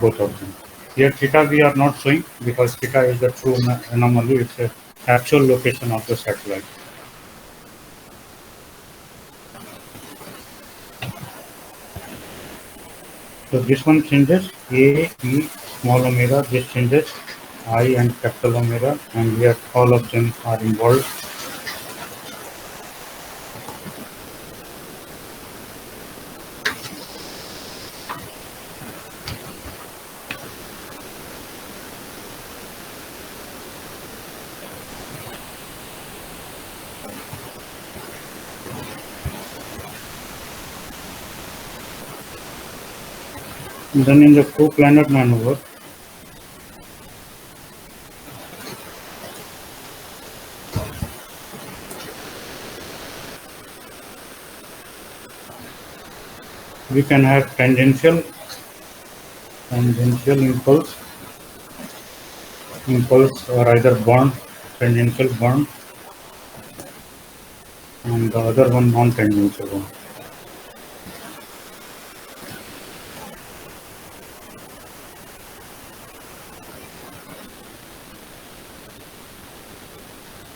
both of them. Here theta we are not showing because theta is the true anomaly, it's a actual location of the satellite. So this one changes A, E, small omega, this changes I and capital omega, and here all of them are involved. And then in the co-planar maneuver, we can have tangential impulse or either bond, tangential bond, and the other one non-tangential one.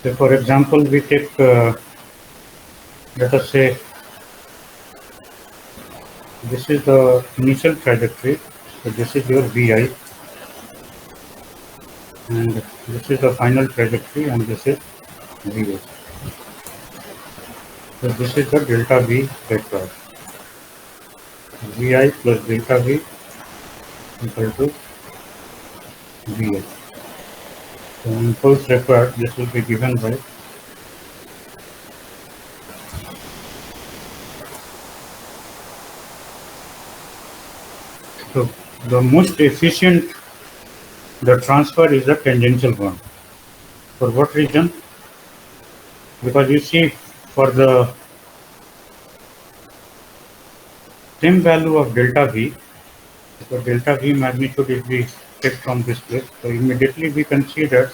So for example, we take, let us say, this is the initial trajectory, so this is your Vi, and this is the final trajectory, and this is Va. So this is the delta V vector. Vi plus delta V equal to Va. So impulse required, this will be given by so the most efficient the transfer is a tangential one. For what reason? Because you see, for the same value of delta V, so delta V magnitude is we take from this place, so immediately we can see that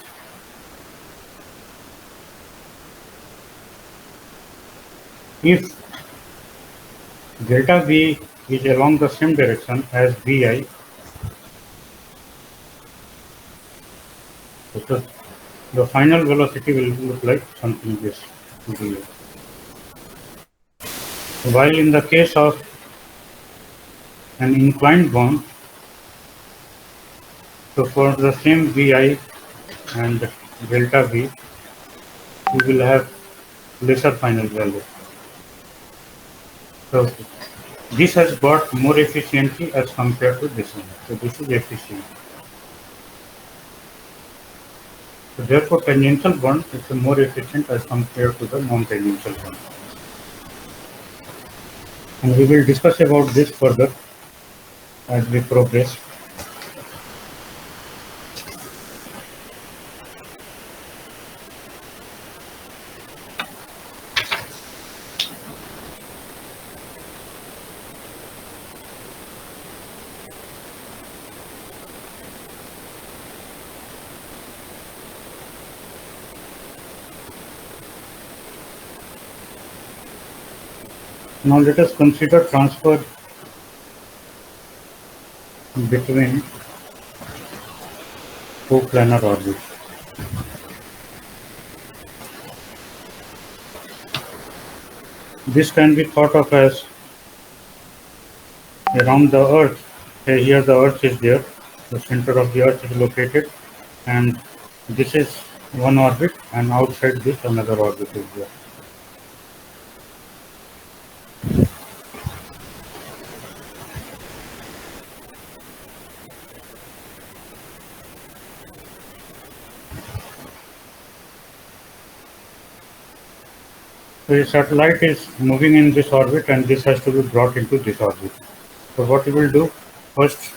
if delta V is along the same direction as Vi, so the final velocity will look like something this. While in the case of an inclined bond, so for the same Vi and delta V, we will have lesser final value. So this has got more efficiency as compared to this one. So this is efficient. So therefore, tangential bond is more efficient as compared to the non-tangential bond. And we will discuss about this further as we progress. Now let us consider transfer between co-planar orbits. This can be thought of as around the Earth. Here the Earth is there, the center of the Earth is located, and this is one orbit, and outside this another orbit is there. So a satellite is moving in this orbit, and this has to be brought into this orbit. So what we will do, first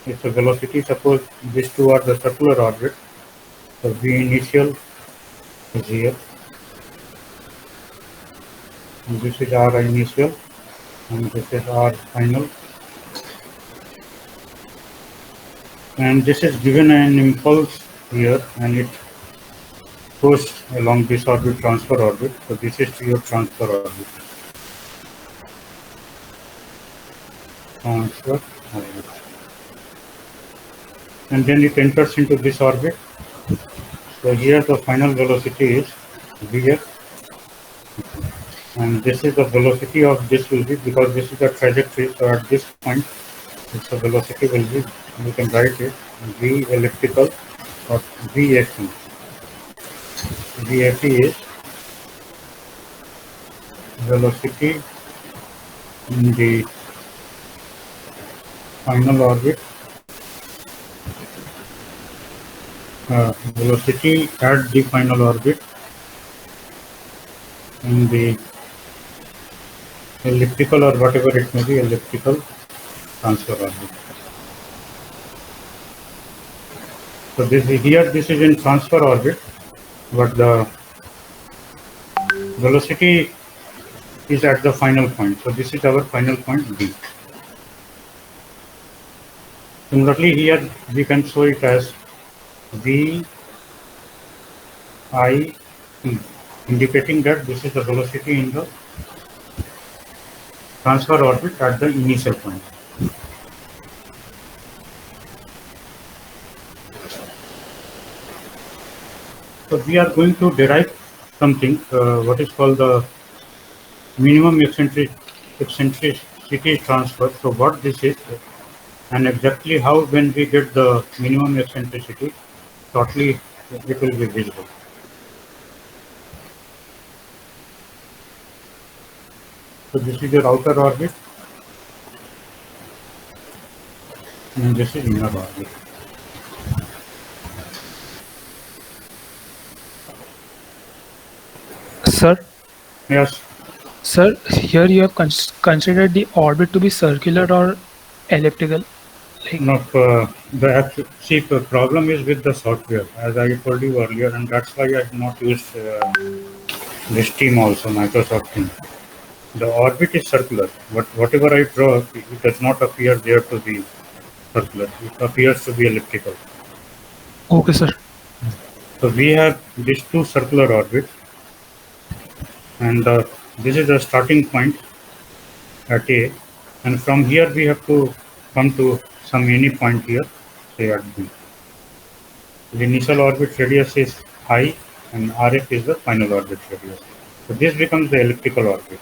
it's a velocity. Suppose these two are the circular orbit. So V initial is here, and this is R initial, and this is R final, and this is given an impulse here, and it goes along this orbit, transfer orbit. So this is your transfer orbit. Transfer orbit. and then it enters into this orbit. So here the final velocity is Vf, and this is the velocity of this will be, because this is the trajectory, so at this point its velocity will be, you can write it V elliptical or VFE. VFE is velocity in the final orbit, velocity at the final orbit in the elliptical or whatever it may be, elliptical transfer orbit. So this is in transfer orbit, but the velocity is at the final point. So this is our final point B. Similarly, here we can show it as V I T, indicating that this is the velocity in the transfer orbit at the initial point. So we are going to derive something, what is called the minimum eccentricity transfer. So what this is, and exactly how, when we get the minimum eccentricity, shortly it will be visible. So this is your outer orbit, and this is inner orbit. Sir, Yes. sir, here you have considered the orbit to be circular or elliptical. Like, No, the problem is with the software, as I told you earlier, and that's why I have not used this team also, Microsoft team. The orbit is circular, but whatever I draw, it does not appear there to be circular. It appears to be elliptical. okay, sir. So we have these two circular orbits, and this is the starting point at A, and from here we have to come to some any point here, say at B. The initial orbit radius is I, and RF is the final orbit radius. So this becomes the elliptical orbit.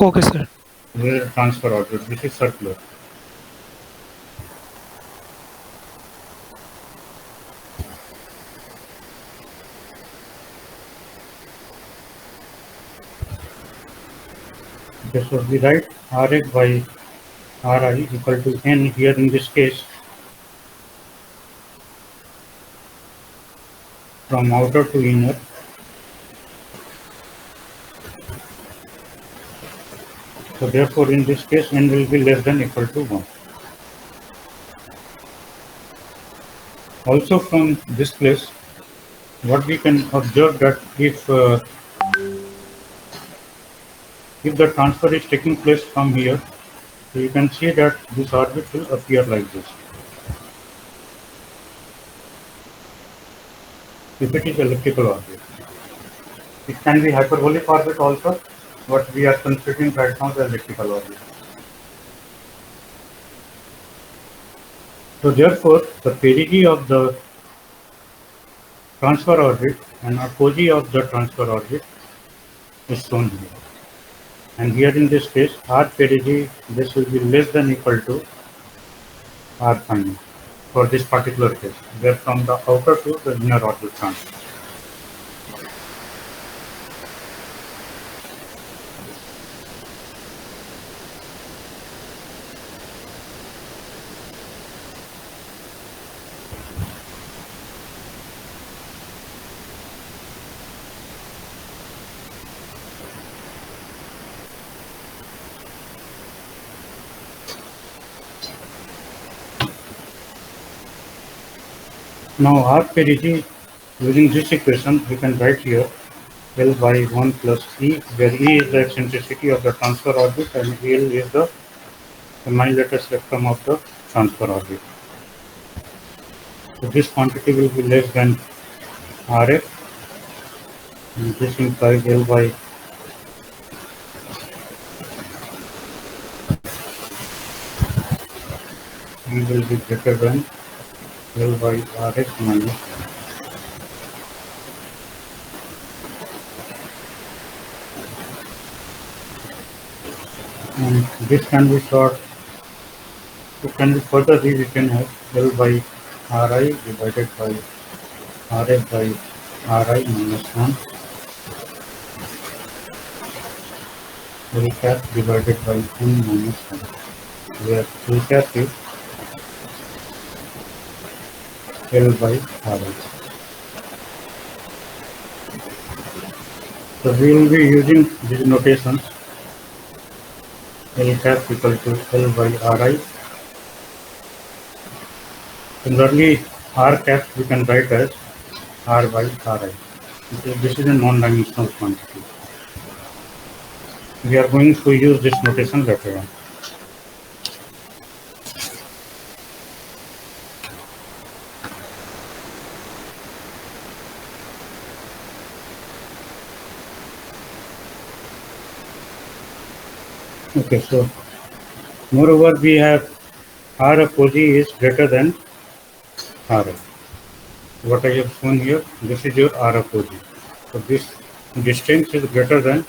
Okay, sir. This is a transfer orbit. This is circular. Okay, so we write Rx by Ri equal to N here in this case, from outer to inner. So therefore in this case N will be less than equal to 1. Also from this place, what we can observe that if the transfer is taking place from here, so you can see that this orbit will appear like this. If it is elliptical orbit, it can be hyperbolic orbit also, but we are considering right now the elliptical orbit. So therefore, the perigee of the transfer orbit and apogee of the transfer orbit is shown here. And here in this case, R perigee, this will be less than equal to R final for this particular case, where from the outer to the inner orbit transfer. Now R perigee, using this equation, we can write here L by 1 plus E, where E is the eccentricity of the transfer orbit and L is the semi-lattice spectrum of the transfer orbit. So this quantity will be less than RF, and this implies L by E will be greater than L by Rx minus. And this can be short. It can be further rewritten as L by Ri divided by Rf by Ri minus 1 L cap divided by n minus 1, where L cap is L by Ri. So we will be using these notations. L cap equal to L by Ri. Similarly, R cap we can write as R by Ri. This is a non-dimensional quantity. We are going to use this notation later on. Okay, so moreover we have R apogee is greater than Ri. What I have shown here, this is your R apogee. So this distance is greater than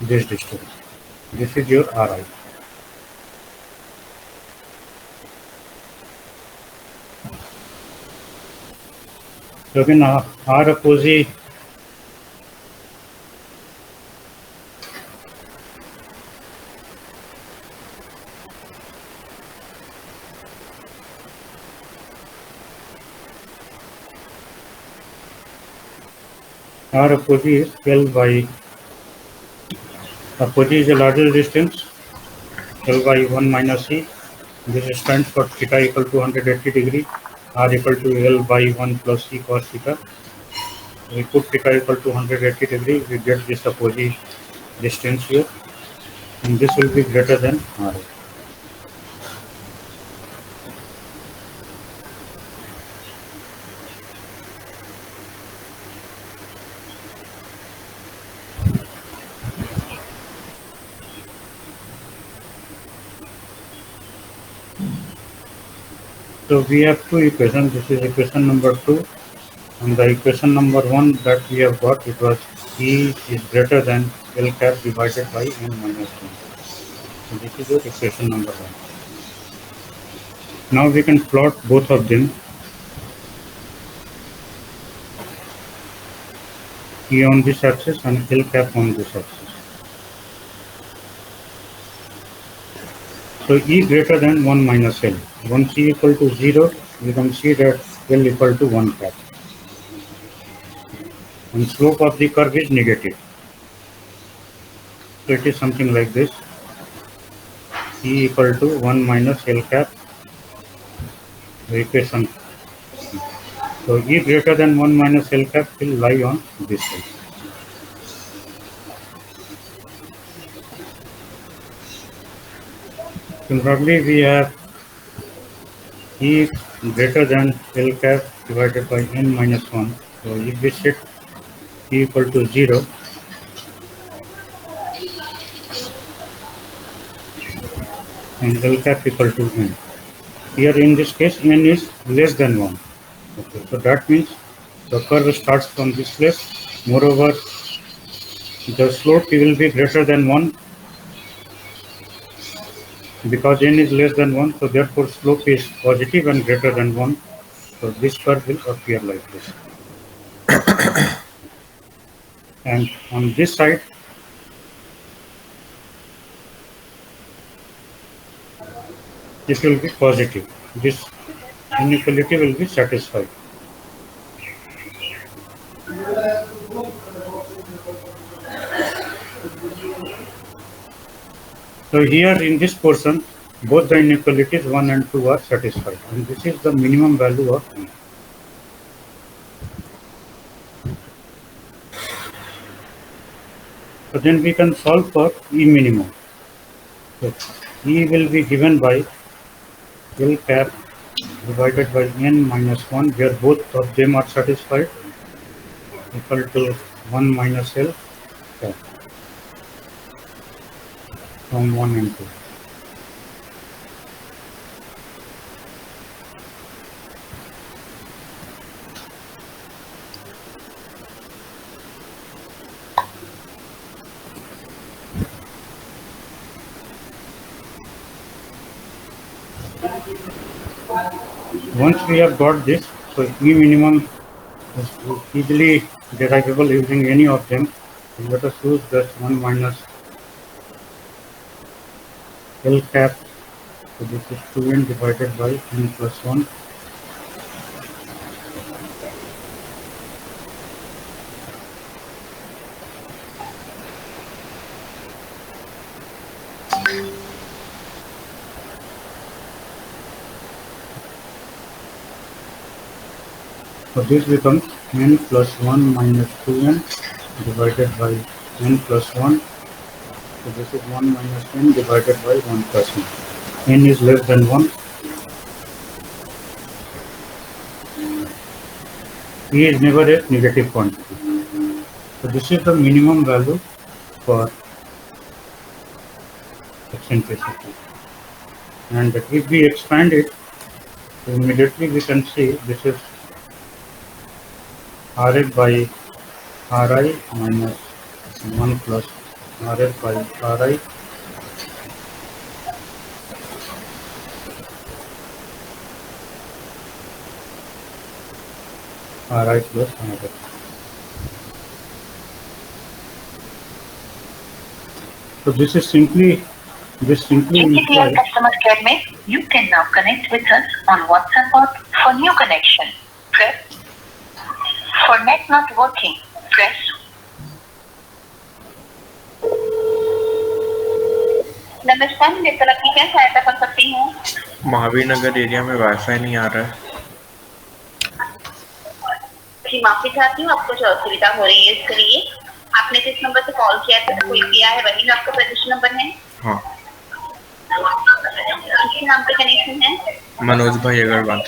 this distance. This is your Ri. So again, R apogee R apogee is L by apogee is a larger distance, L by 1 minus E. This stands for theta equal to 180 degree, R equal to L by 1 plus E cos theta. We put theta equal to 180 degree, we get this apogee distance here, and this will be greater than R. So we have two equations. This is equation number 2, and the equation number 1 that we have got, it was E is greater than L cap divided by n minus 1. So this is your equation number 1. Now we can plot both of them. E on this axis and L cap on this axis. So E greater than 1 minus L. Once E equal to 0, we can see that L equal to 1 cap. And slope of the curve is negative. So it is something like this. E equal to 1 minus L cap. The equation. So E greater than 1 minus L cap will lie on this side. Similarly, we have E greater than L cap divided by n minus 1. So if we set E equal to 0, and L cap equal to n. Here in this case, n is less than 1. Okay, so that means the curve starts from this place. Moreover, the slope will be greater than 1 because n is less than 1. So therefore, slope is positive and greater than 1. So this curve will appear like this. And on this side, this will be positive. This inequality will be satisfied. So here in this portion, both the inequalities 1 and 2 are satisfied, and this is the minimum value of E. So then we can solve for E minimum. So E will be given by L cap divided by n minus 1, where both of them are satisfied, equal to 1 minus L cap from 1 and 2. Once we have got this, so E minimum is easily derivable using any of them. Let us use just 1 minus L cap. So this is 2n divided by n plus 1. So this becomes n plus 1 minus 2n divided by n plus 1. So this is 1 minus n divided by 1 plus 1. N is less than 1. E is never a negative quantity. So this is the minimum value for eccentricity. And if we expand it, immediately we can see this is Rf by Ri minus 1 plus Rf by Ri Ri plus Rf. So this simply implies customer care में you can now connect with us on WhatsApp or for new connection. Press for net not working. Press नमस्कार, मैं तलक की क्या सहायता कर सकती हूँ? महावीर नगर एरिया में वाईफाई नहीं आ रहा है। जी माफी चाहती हूँ, आपको जो असुविधा हो रही है इसके लिए आपने जिस नंबर से कॉल किया है वही आपका रजिस्टर नंबर है? हाँ। किस नाम पे कनेक्शन है? मनोज भाई अग्रवाल।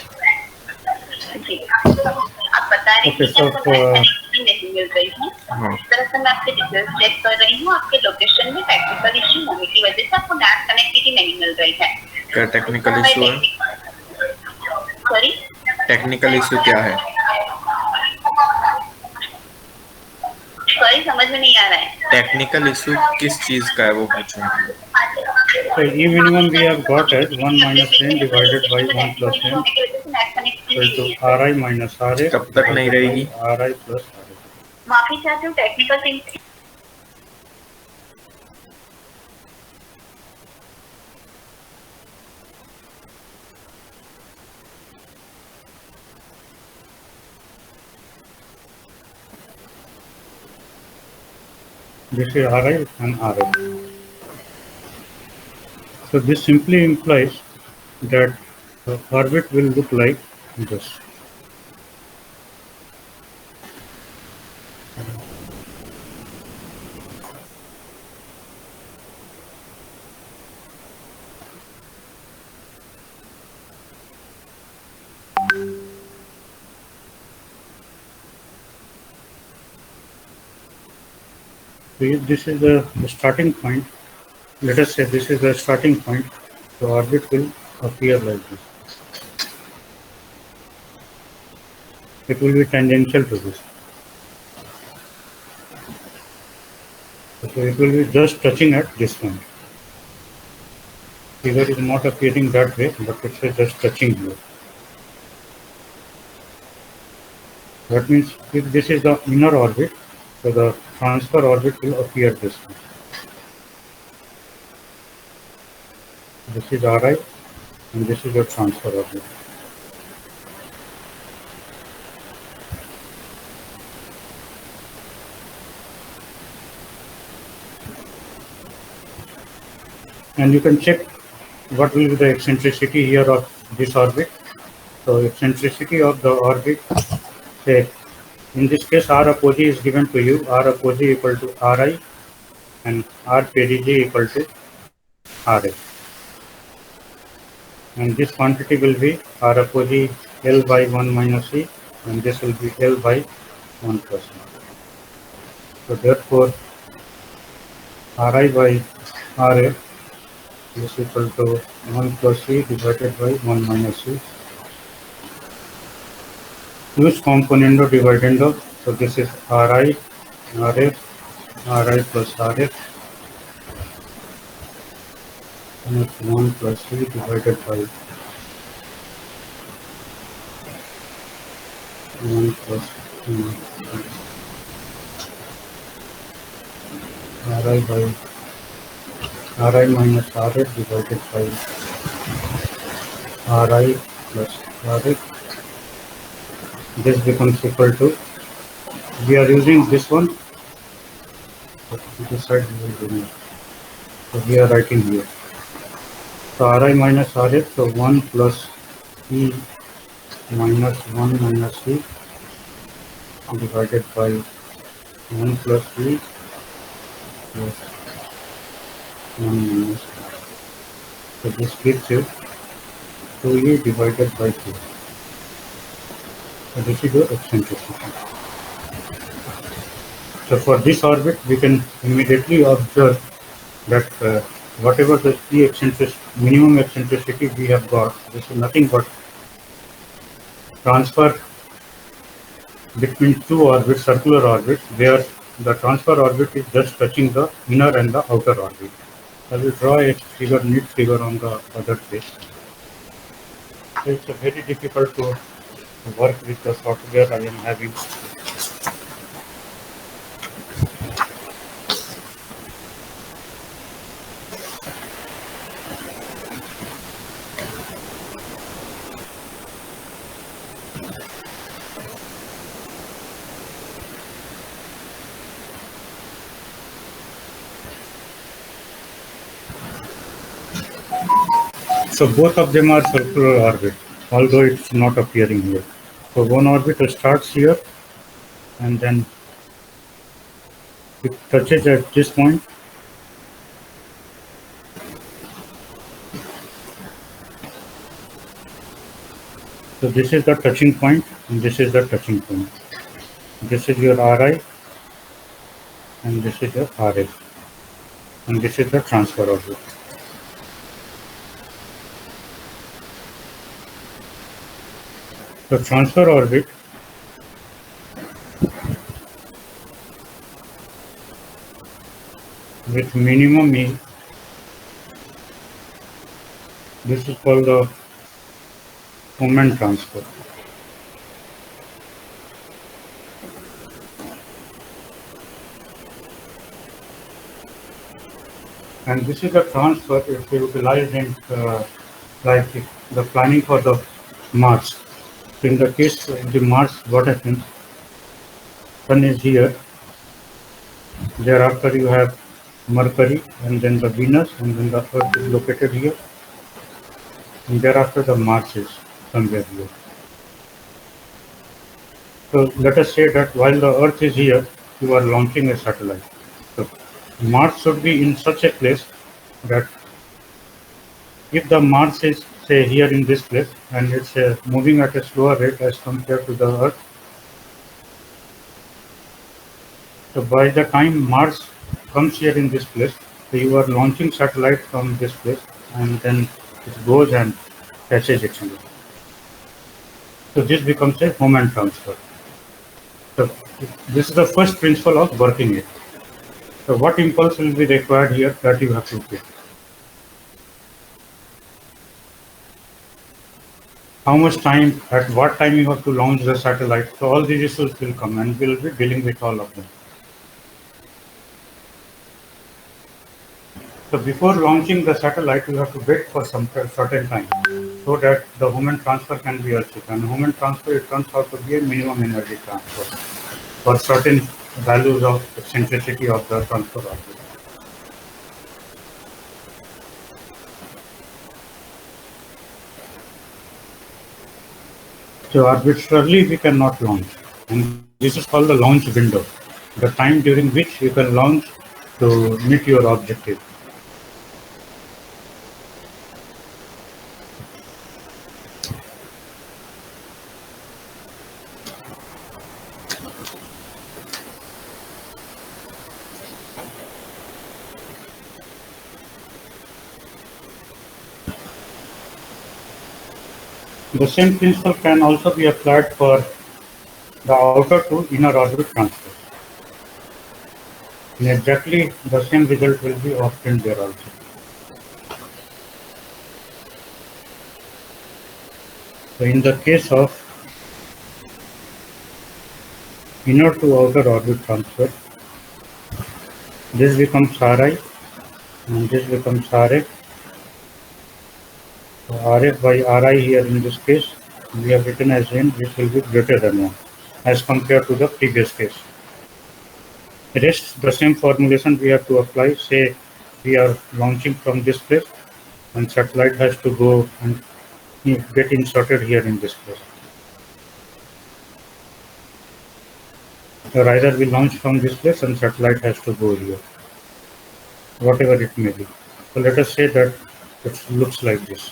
जी आप बता रहे हैं कि आपको कनेक्शन नहीं मिल रही है। दरअसल मैं आपके डिटेल्स चेक कर रही हूँ, आपके लोकेशन में टेक्निकल इश्यू होने की वजह से आपको नेट कनेक्टिविटी नहीं मिल रही है। क्या टेक्निकल इश्यू है? सॉरी, टेक्निकल इश्यू क्या है? सॉरी समझ में नहीं आ रहा है। टेक्निकल इश्यू किस चीज का है वो पूछूं। So E minimum we have got as 1 minus n divided by 1 plus n equal to Ri minus Ra. कब तक नहीं रहेगी? Ri plus Ra. माफी चाहती हूँ, technical thing This is Ri and Ra. So this simply implies that the orbit will look like this. So if this is the starting point, let us say this is the starting point, the orbit will appear like this. It will be tangential to this. So it will be just touching at this point. Figure is not appearing that way, but it is just touching here. That means if this is the inner orbit, so the transfer orbit will appear this way. This is Ri and this is your transfer orbit. And you can check what will be the eccentricity here of this orbit. So eccentricity of the orbit, say in this case R apogee is given to you, R apogee equal to Ri and R perigee equal to Ra. And this quantity will be R apogee L by 1 minus E and this will be L by 1 plus 1. So therefore Ri by Ra is equal to 1 plus E divided by 1 minus E. Use componendo dividendo. So this is Ri, Rf, Ri plus Rf. And it's 1 plus E divided by 1 plus Ri by Ri minus Ra divided by Ri plus Ra. This becomes equal to, we are using this one, but this side we will remove. So we are writing here. So Ri minus Ra, so 1 plus E minus 1 minus E divided by 1 plus E plus 1 minus E. So this gives you 2E divided by 2. So this is your eccentricity. So for this orbit, we can immediately observe that whatever the minimum eccentricity we have got, this is nothing but transfer between two orbits, circular orbits, where the transfer orbit is just touching the inner and the outer orbit. I will draw a figure, neat figure on the other page. So it's very difficult to work with the software I am having. So both of them are circular orbit, although it's not appearing here. So one orbit starts here and then it touches at this point. So this is the touching point and this is the touching point. This is your Ri and this is your Ra. And this is the transfer orbit. The transfer orbit with minimum E, this is called the moment transfer. And this is the transfer if utilized in like the planning for the Mars. So in the case of the Mars, what happens? Sun is here. Thereafter, you have Mercury, and then the Venus, and then the Earth is located here. And thereafter, the Mars is somewhere here. So let us say that while the Earth is here, you are launching a satellite. So Mars should be in such a place that if the Mars is, say, here in this place and it's moving at a slower rate as compared to the Earth, so by the time Mars comes here in this place, so you are launching satellite from this place and then it goes and catches each other. So this becomes a moment transfer. So this is the first principle of working it. So what impulse will be required here that you have to get? How much time, at what time you have to launch the satellite. So all these issues will come and we'll be dealing with all of them. So before launching the satellite, you have to wait for some certain time so that the moment transfer can be achieved. And moment transfer, it turns out to be a minimum energy transfer for certain values of eccentricity of the transfer orbit. So arbitrarily we cannot launch, and this is called the launch window, the time during which you can launch to meet your objective. The same principle can also be applied for the outer to inner orbit transfer. And exactly the same result will be obtained there also. So in the case of inner to outer orbit transfer. This becomes Ri and this becomes Rf. So Rf by Ri here in this case we have written as n, this will be greater than 1 as compared to the previous case. Rest the same formulation we have to apply. Say we are launching from this place and satellite has to go and get inserted here in this place. The riser will launch from this place and satellite has to go here, whatever it may be. So let us say that it looks like this.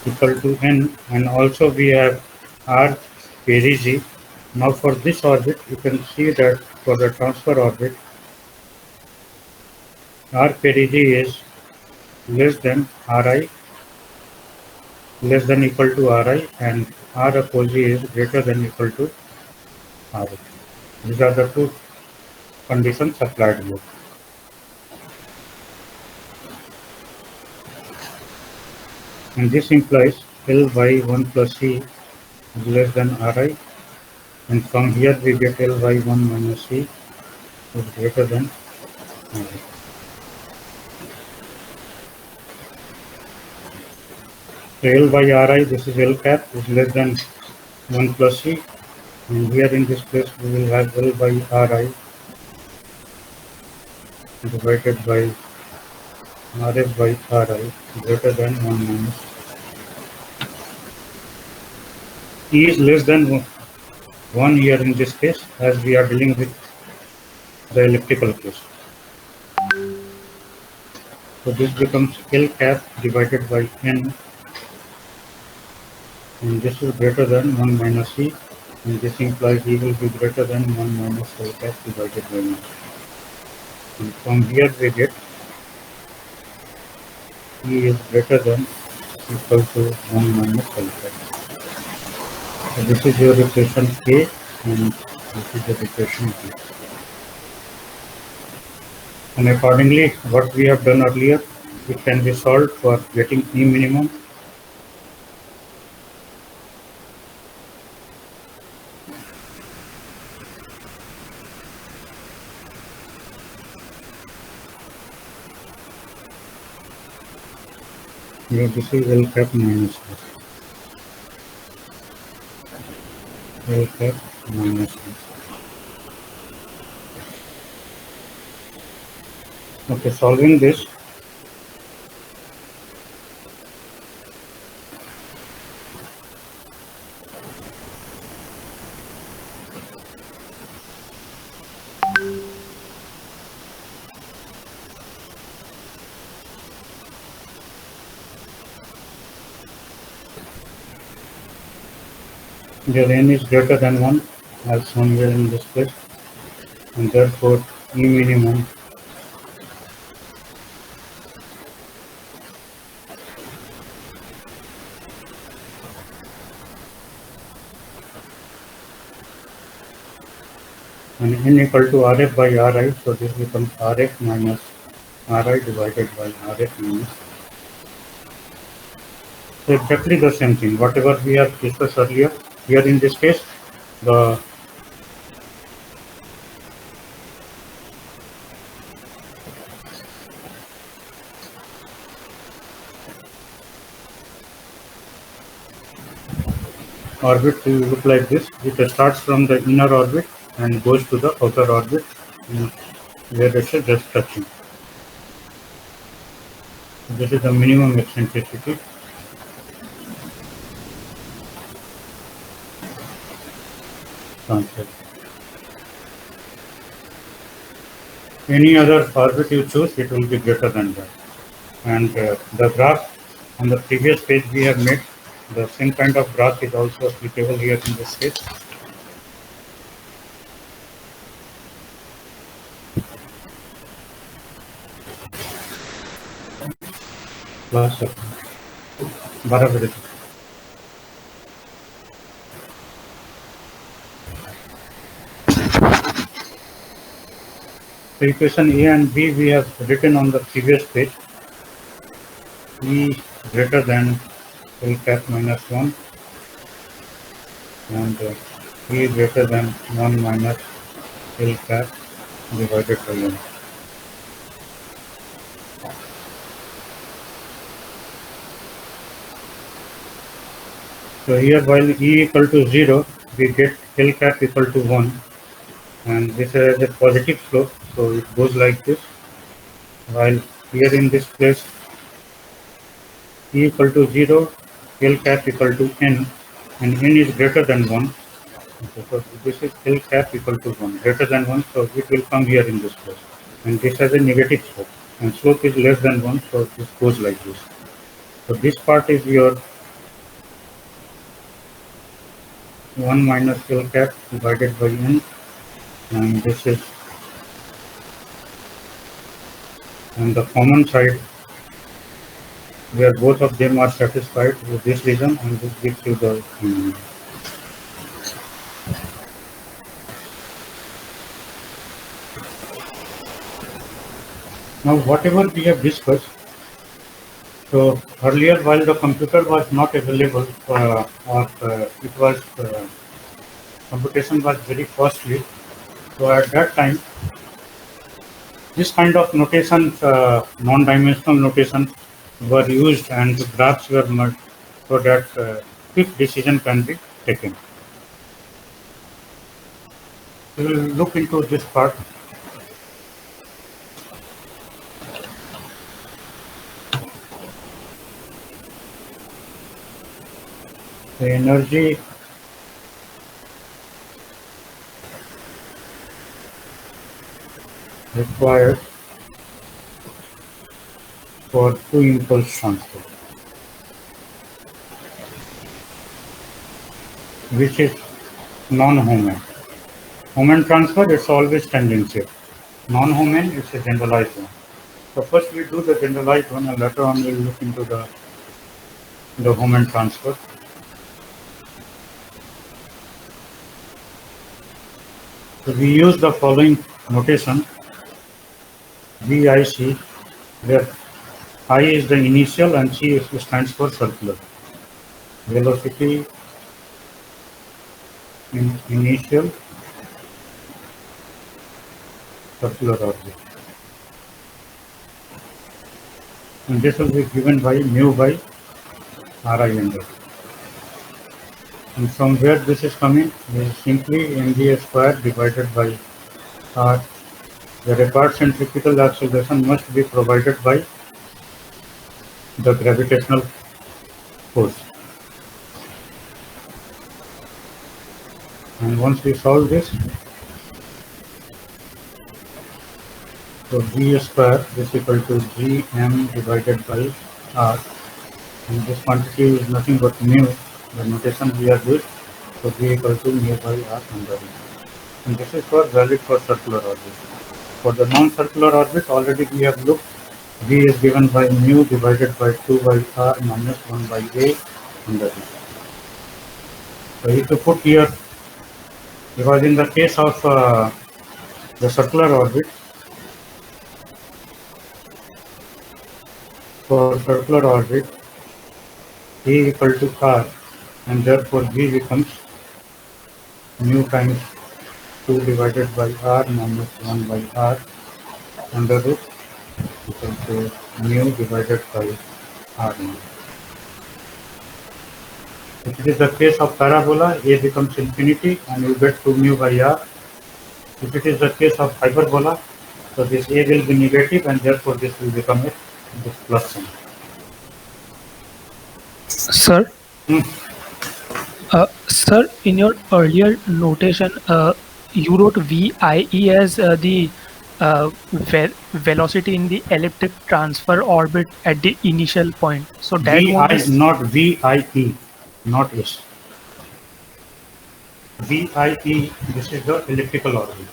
Equal to n, and also we have r perigee. Now for this orbit you can see that for the transfer orbit r perigee is less than ri, less than equal to ri, and r apogee is greater than equal to ri. These are the two conditions applied here. And this implies L by 1 plus C is less than Ri, and from here we get L by 1 minus C is greater than Ri. So L by Ri, this is L cap, is less than 1 plus C, and here in this place we will have L by Ri divided by Rf by Ri greater than 1 minus. E is less than 1 here in this case, as we are dealing with the elliptical case. So this becomes L cap divided by n, and this is greater than 1 minus E, and this implies E will be greater than 1 minus L cap divided by n. And from here we get E is greater than equal to 1 minus L cap. So this is your equation A, and this is the equation B. And accordingly, what we have done earlier, it can be solved for getting E minimum. Here this is L cap minus this. L cap minus this. Okay, solving this, the n is greater than 1 as shown here in this place, and therefore E minimum and n equal to Rf by Ri, so this becomes Rf minus Ri divided by Rf minus. So exactly the same thing, whatever we have discussed earlier. Here in this case, the orbit will look like this. It starts from the inner orbit and goes to the outer orbit where it is just touching. This is the minimum eccentricity. Transfer. Any other orbit you choose, it will be greater than that. And the graph on the previous page we have made, the same kind of graph is also applicable here in this case. Last second. 12 बजे तक. So equation A and B we have written on the previous page. E greater than L cap minus 1 and E greater than 1 minus L cap divided by N. So here while E equal to 0, we get L cap equal to 1, and this is a positive slope, so it goes like this. While here in this place, E equal to 0, L cap equal to N, and N is greater than 1. Okay, so this is L cap equal to 1, greater than 1, so it will come here in this place. And this has a negative slope, and slope is less than 1, so this goes like this. So this part is your 1 minus L cap divided by N, and this is on the common side where both of them are satisfied with this region, and this gives you the now whatever we have discussed. So earlier, while the computer was not available, it was computation was very costly. So at that time, this kind of notations, non-dimensional notations, were used, and the graphs were made so that quick decision can be taken. We will look into this part. The energy required for two impulse transfer, which is non-Hohmann. Hohmann transfer, it's always tangential. Non-Hohmann, it's a generalized one. So first we do the generalized one, and later on we'll look into the Hohmann transfer. So we use the following notation: VIC, where I is the initial and C stands for circular. Velocity in initial circular object. And this will be given by mu by Ri under. And from where this is coming, this is simply mv square divided by r, where a part centrifugal acceleration must be provided by the gravitational force. And once we solve this, so v square is equal to gm divided by r, and this quantity is nothing but mu, the notation we have used, so v equal to mu by r under e. And this is valid for circular orbit. For the non-circular orbit, already we have looked, v is given by mu divided by 2 by r minus 1 by a under e. So if you put here, because in the case of the circular orbit, for circular orbit, E equal to r, and therefore v becomes mu times 2 divided by r minus 1 by r under root equal to mu divided by r. If it is the case of parabola, a becomes infinity and you get 2 mu by r. If it is the case of hyperbola, so this a will be negative and therefore this will become this plus sign. Sir? Sir, in your earlier notation, you wrote VIE as the velocity in the elliptic transfer orbit at the initial point. So that one is not VIE, not S. VIE, this is the elliptical orbit,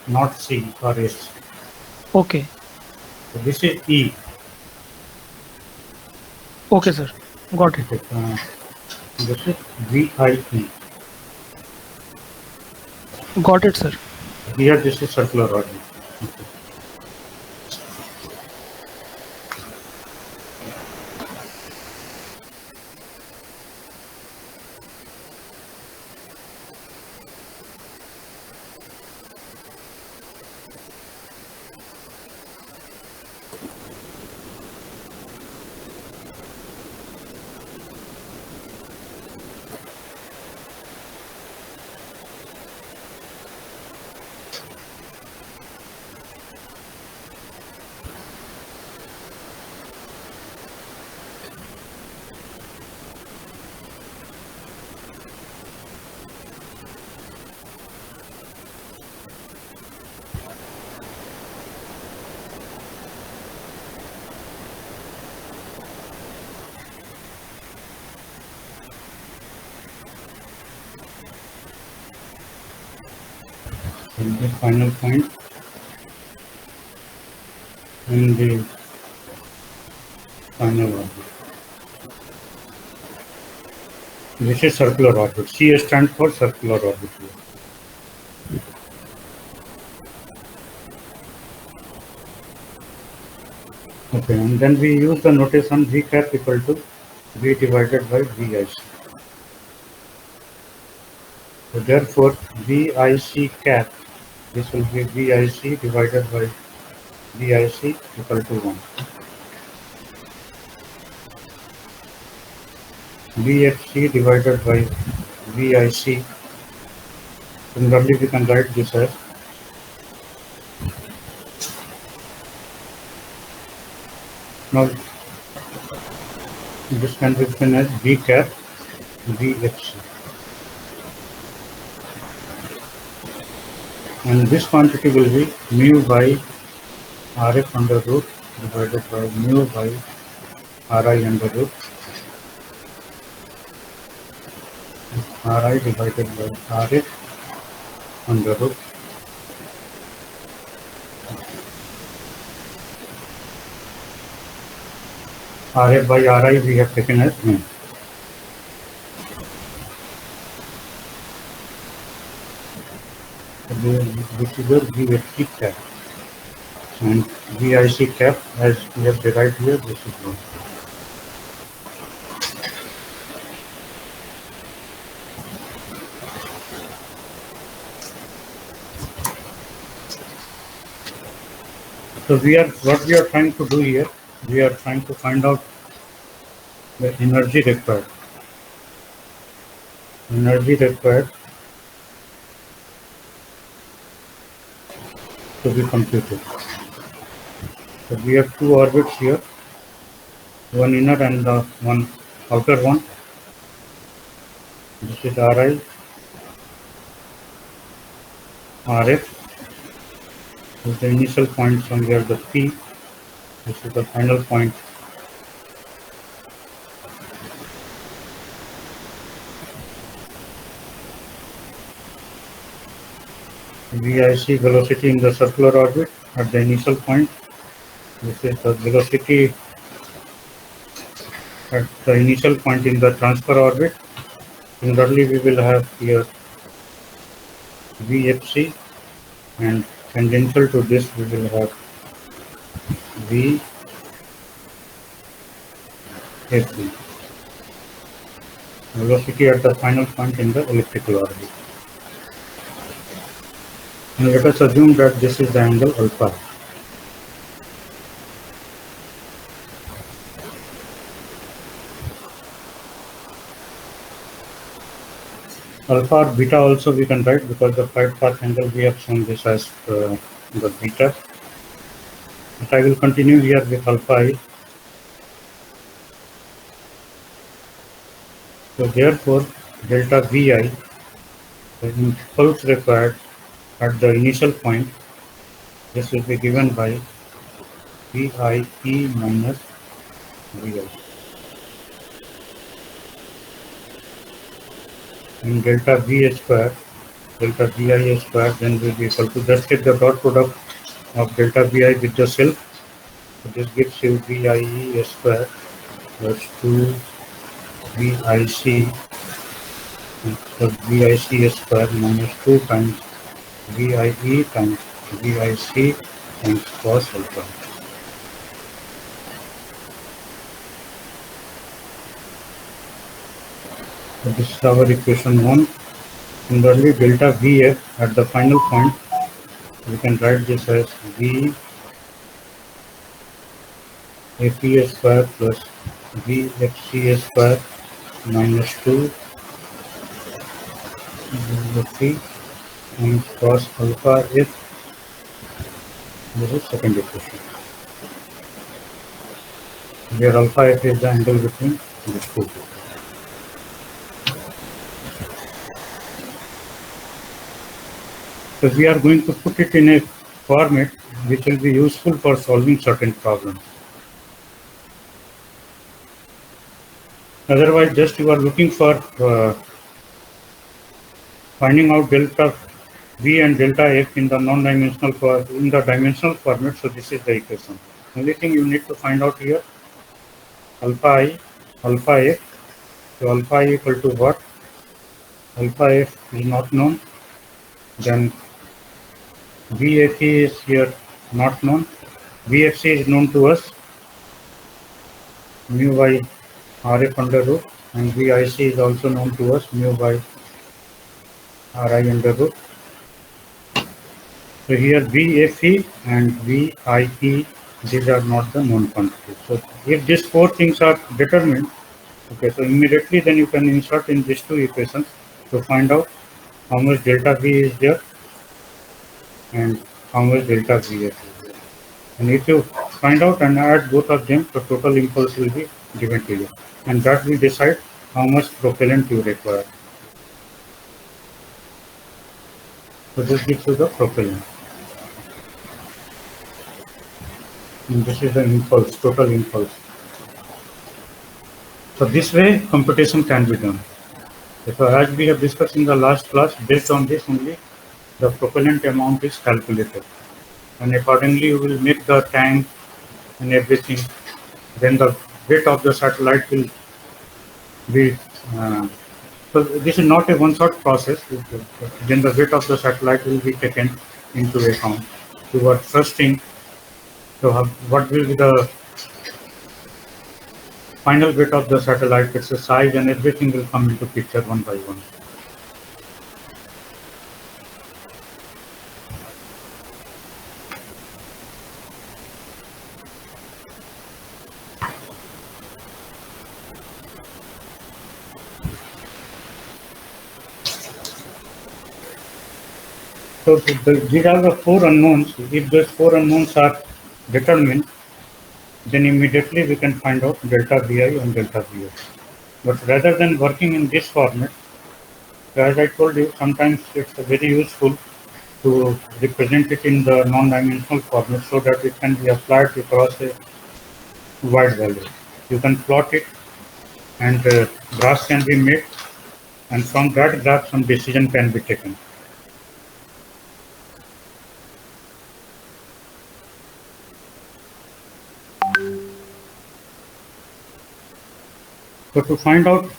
not C or S. Okay. So this is E. Okay, sir. Got it. This is VIE. Got it, sir. Here this is circular orbit. in the final point in the final orbit. This is circular orbit. C stands for circular orbit. Okay, and then we use the notation V cap equal to V divided by VIC. So therefore, VIC cap, this will be VIC divided by VIC equal to 1. VFC divided by VIC. Similarly, we can write this as now. This can be written as V cap VFC, and this quantity will be mu by RF under root divided by mu by RI under root. RI divided by RF under root. RF by RI we have taken as mu. This is your VFC cap, and VIC cap as we have derived here, this is 1. So what we are trying to do here, we are trying to find out the energy required. Energy required to be computed. So we have two orbits here, one inner and one outer one. This is RI, RF. This is the initial point from here, the P. This is the final point. VIC velocity in the circular orbit at the initial point. This is the velocity at the initial point in the transfer orbit. Similarly, we will have here VFC, and tangential to this we will have VFB, velocity at the final point in the elliptical orbit. And let us assume that this is the angle alpha. Alpha or beta also we can write, because the flight path angle we have shown this as the beta. But I will continue here with alpha I. So therefore, delta Vi, the impulse required at the initial point, this will be given by VIE minus Vi. And delta V square, delta Vi square, then will be equal to, just take the dot product of delta Vi with the self. So this gives you VIE square plus 2 VIC plus VIC square minus 2 times VIE times VIC times cos alpha. So this is our equation 1. Similarly, delta Vf at the final point, we can write this as V AP square plus VFC square minus 2 VFC times cos alpha F. This is second equation. Where alpha F is the angle between these two. So we are going to put it in a format which will be useful for solving certain problems. Otherwise, just you are looking for finding out delta V and delta F in the dimensional format. So this is the equation. Only thing you need to find out here, alpha I, alpha F. So alpha I equal to what? Alpha F is not known. Then VFE is here not known. VFC is known to us, mu by RF under root, and VIC is also known to us, mu by RI under root. So here VFE and VIE, these are not the known quantities. So if these four things are determined, okay, so immediately then you can insert in these two equations to find out how much delta V is there and how much delta VF is there. And if you find out and add both of them, the total impulse will be given to you. And that will decide how much propellant you require. So this gives you the propellant. And this is the impulse, total impulse. So this way computation can be done. So as we have discussed in the last class, based on this only the propellant amount is calculated. And accordingly you will make the tank and everything. Then the weight of the satellite will be, so this is not a one-shot process. Then the weight of the satellite will be taken into account. So first thing, so what will be the final weight of the satellite, its size and everything will come into picture one by one. So these are the four unknowns. If those four unknowns are determined, then immediately we can find out delta VI and delta VF. But rather than working in this format, as I told you, sometimes it's very useful to represent it in the non-dimensional format so that it can be applied across a wide value. You can plot it and graphs can be made, and from that graph some decision can be taken. So to find out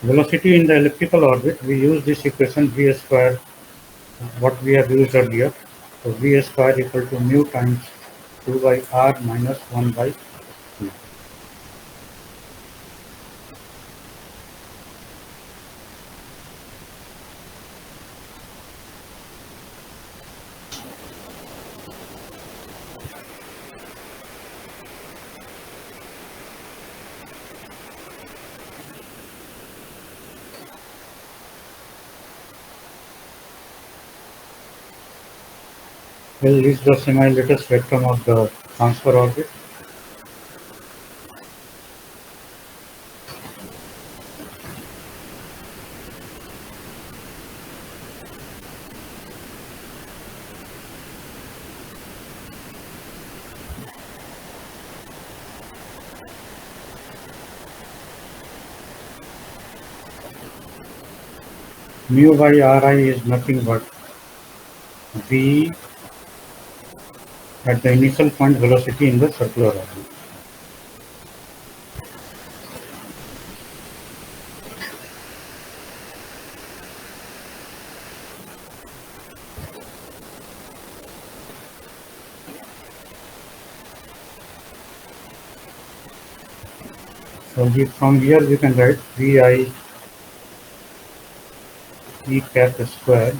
velocity in the elliptical orbit, we use this equation V square, what we have used earlier. So V square equal to mu times 2 by R minus 1 by T. Well, this is the semi-latest spectrum of the transfer orbit. Mu by Ri is nothing but V at the initial point velocity in the circular orbit. So from here we can write Vi E cap square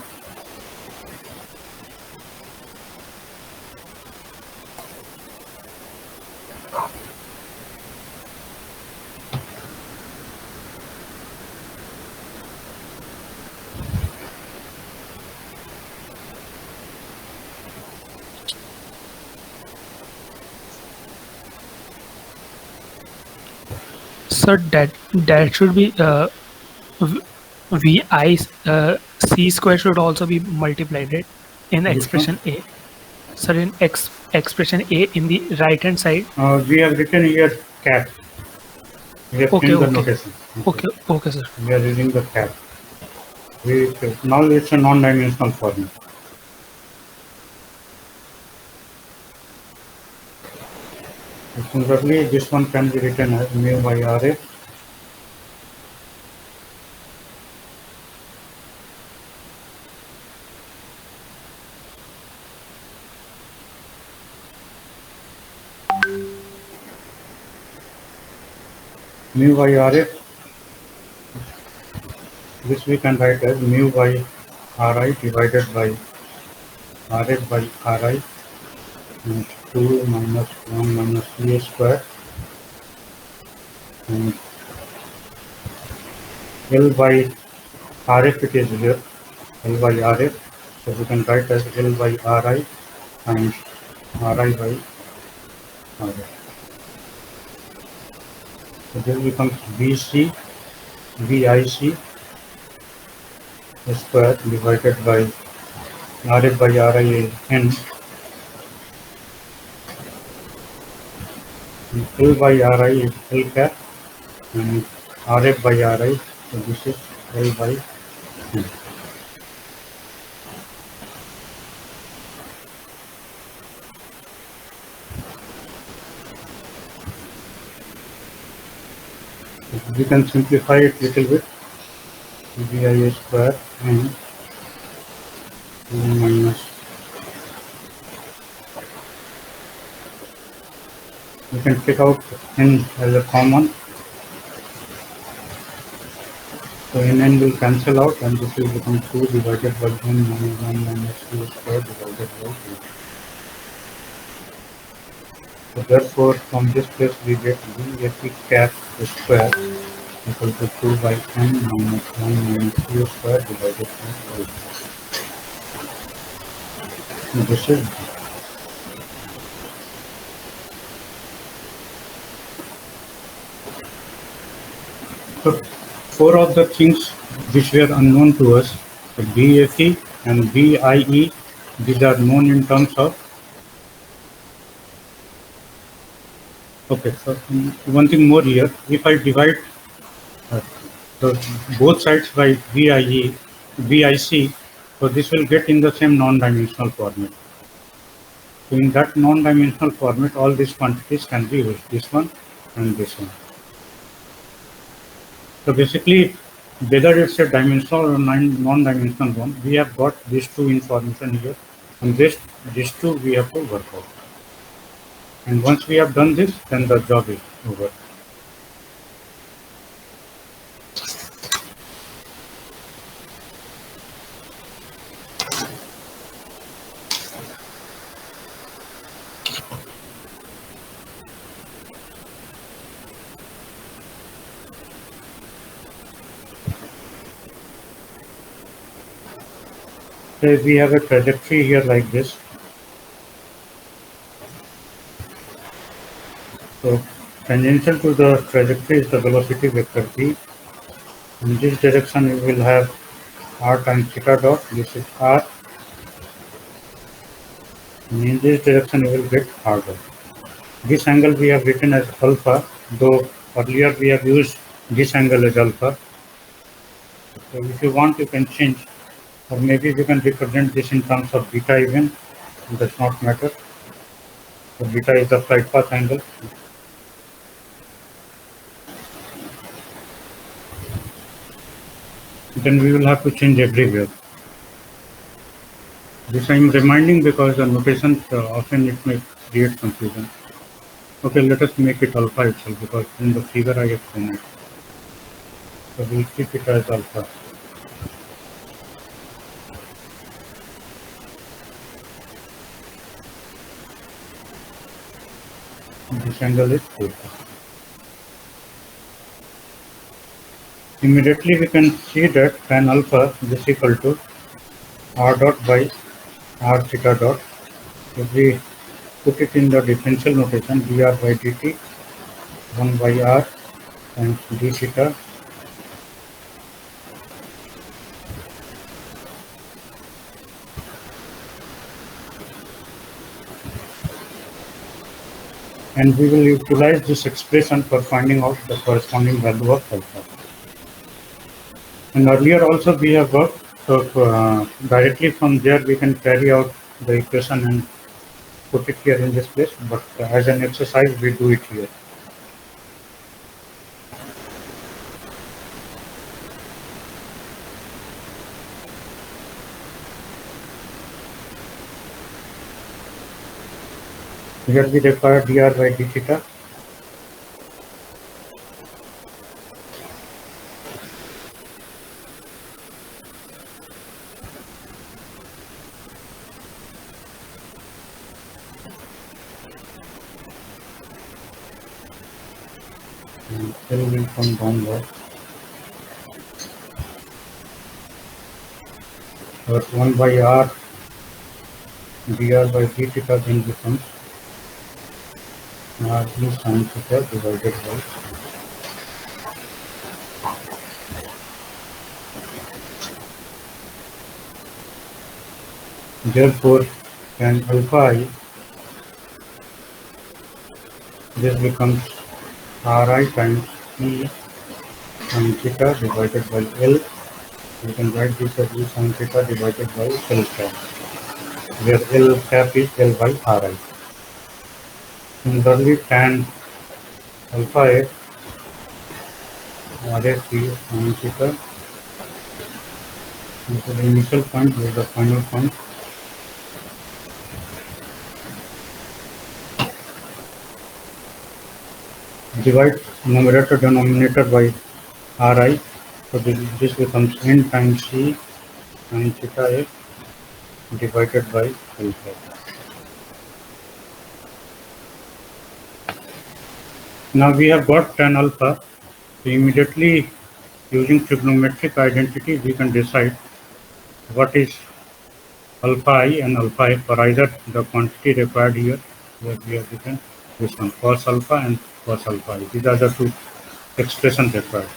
So that should be VI C square should also be multiplied, right? In expression A. So in expression A in the right hand side. we have written here cap. We have changed the notation. Okay, sir. We are using the cap. Now it's a non-dimensional format. Similarly, this one can be written as mu by Ra mu by Ra. This we can write as mu by Ri divided by Rf by Ri and 2 minus 1 minus C square and L by Rf it is here, L by Rf. So we can write as L by Ri and Ri by Rf. So this becomes Vc Vic square divided by Rf by Ri is N. L by Ri is L cap and Rf by Ri, so this is L by N. We can simplify it little bit. Vi square and 2 minus, we can take out N as a common. So N will cancel out and this will become 2 divided by N minus 1 minus C square divided by 2. So therefore from this place we get Vf cap square equal to 2 by N minus 1 minus C square divided by 2. This is so 4 of the things which were unknown to us, the BFE and BIE, these are known in terms of. Okay, so one thing more here, if I divide both sides by VIE, VIC, so this will get in the same non-dimensional format. So in that non-dimensional format, all these quantities can be used, this one and this one. So basically, whether it's a dimensional or non-dimensional one, we have got these two information here, and these two we have to work out. And once we have done this, then the job is over. Say we have a trajectory here like this. So tangential to the trajectory is the velocity vector p. In this direction you will have r times theta dot, this is r. And in this direction you will get r dot. This angle we have written as alpha, though earlier we have used this angle as alpha. So if you want you can change, or maybe you can represent this in terms of beta even, it does not matter. So beta is the flight path angle. Then we will have to change everywhere. This I am reminding because the notation often it may create confusion. Okay, let us make it alpha itself because in the figure I have shown it. So we will keep it as alpha. This angle is theta. Immediately we can see that tan alpha is equal to r dot by r theta dot. If we put it in the differential notation, dr by dt 1 by r times d theta and we will utilize this expression for finding out the corresponding value of alpha. And earlier also we have worked, so directly from there we can carry out the equation and put it here in this place, but as an exercise we do it here. Here we require dr by d theta. And L will come downward. But 1 by r dr by d theta then becomes r d sin theta divided by therefore tan alpha I, this becomes ri times e sin theta divided by L. You can write this as e sin theta divided by L cap, where L cap is L by ri. Similarly, tan alpha x rs is sin theta. This is the initial point, this is the final point. Divide numerator denominator by ri, so this becomes n times c sin theta x divided by L cap. Now we have got tan alpha, so immediately using trigonometric identity we can decide what is alpha I and alpha f for either the quantity required here, where we have written this one, cos alpha and cos alpha I. These are the two expressions required.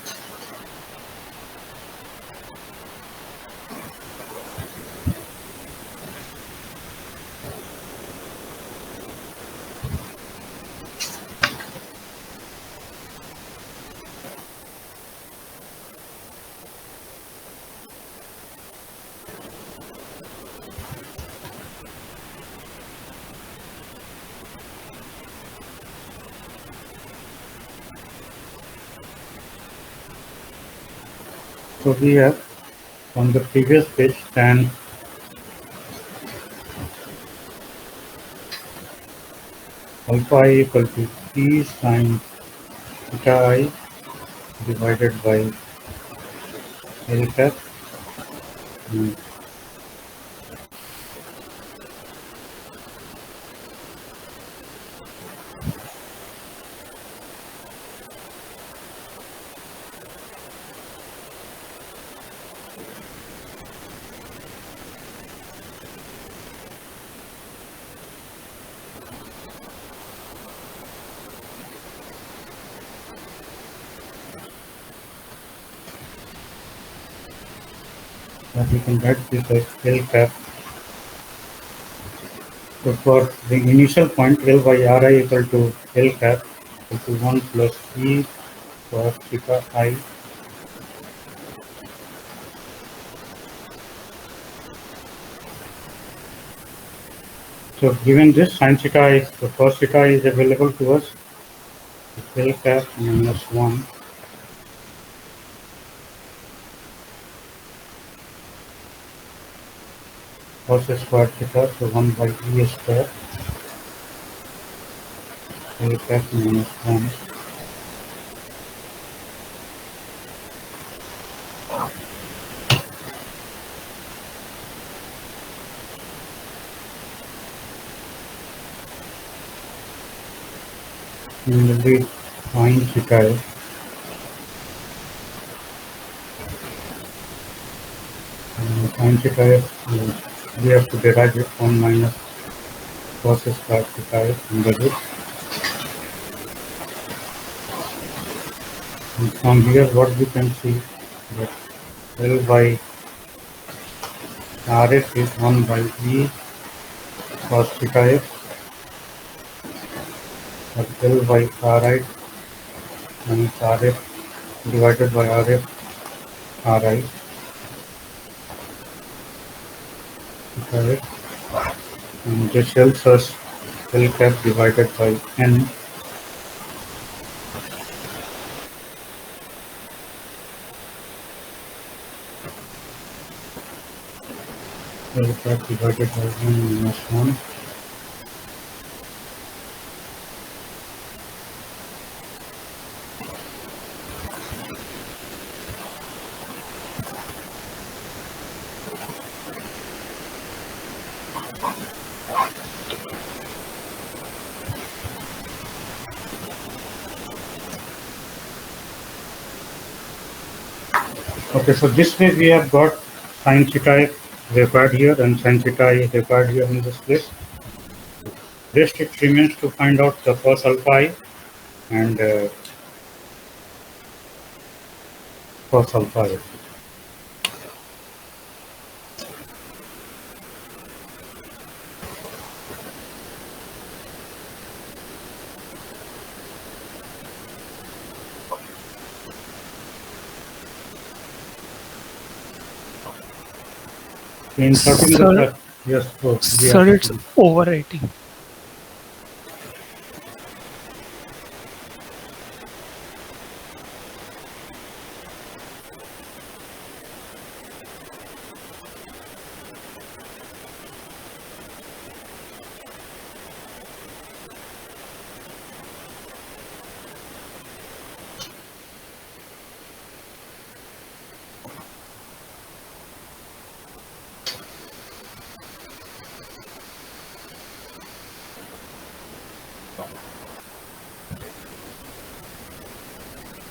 So we have on the previous page tan alpha I equal to e sin theta I divided by L cap. That we can write this as L cap. So for the initial point L by ri equal to L cap equal to 1 plus e cos theta I So given this sin theta is, the cos theta is available to us, L cap minus 1 cos square theta, so 1 by e square, L cap minus 1 similarly sin theta is sin theta is, we have to derive it 1 minus cos square theta is under root. And from here what we can see that L by Rs is 1 by E cos theta x, or L by Ri minus Rf divided by Rf Ri, right? And this helps us L cap divided by N. L cap divided by N minus 1. Okay, so this way we have got sin theta required here and sin theta I required here in this place. Rest it remains to find out the cos alpha I and cos alpha I. Inserting Sir, the yes, oh, sir, it's overwriting.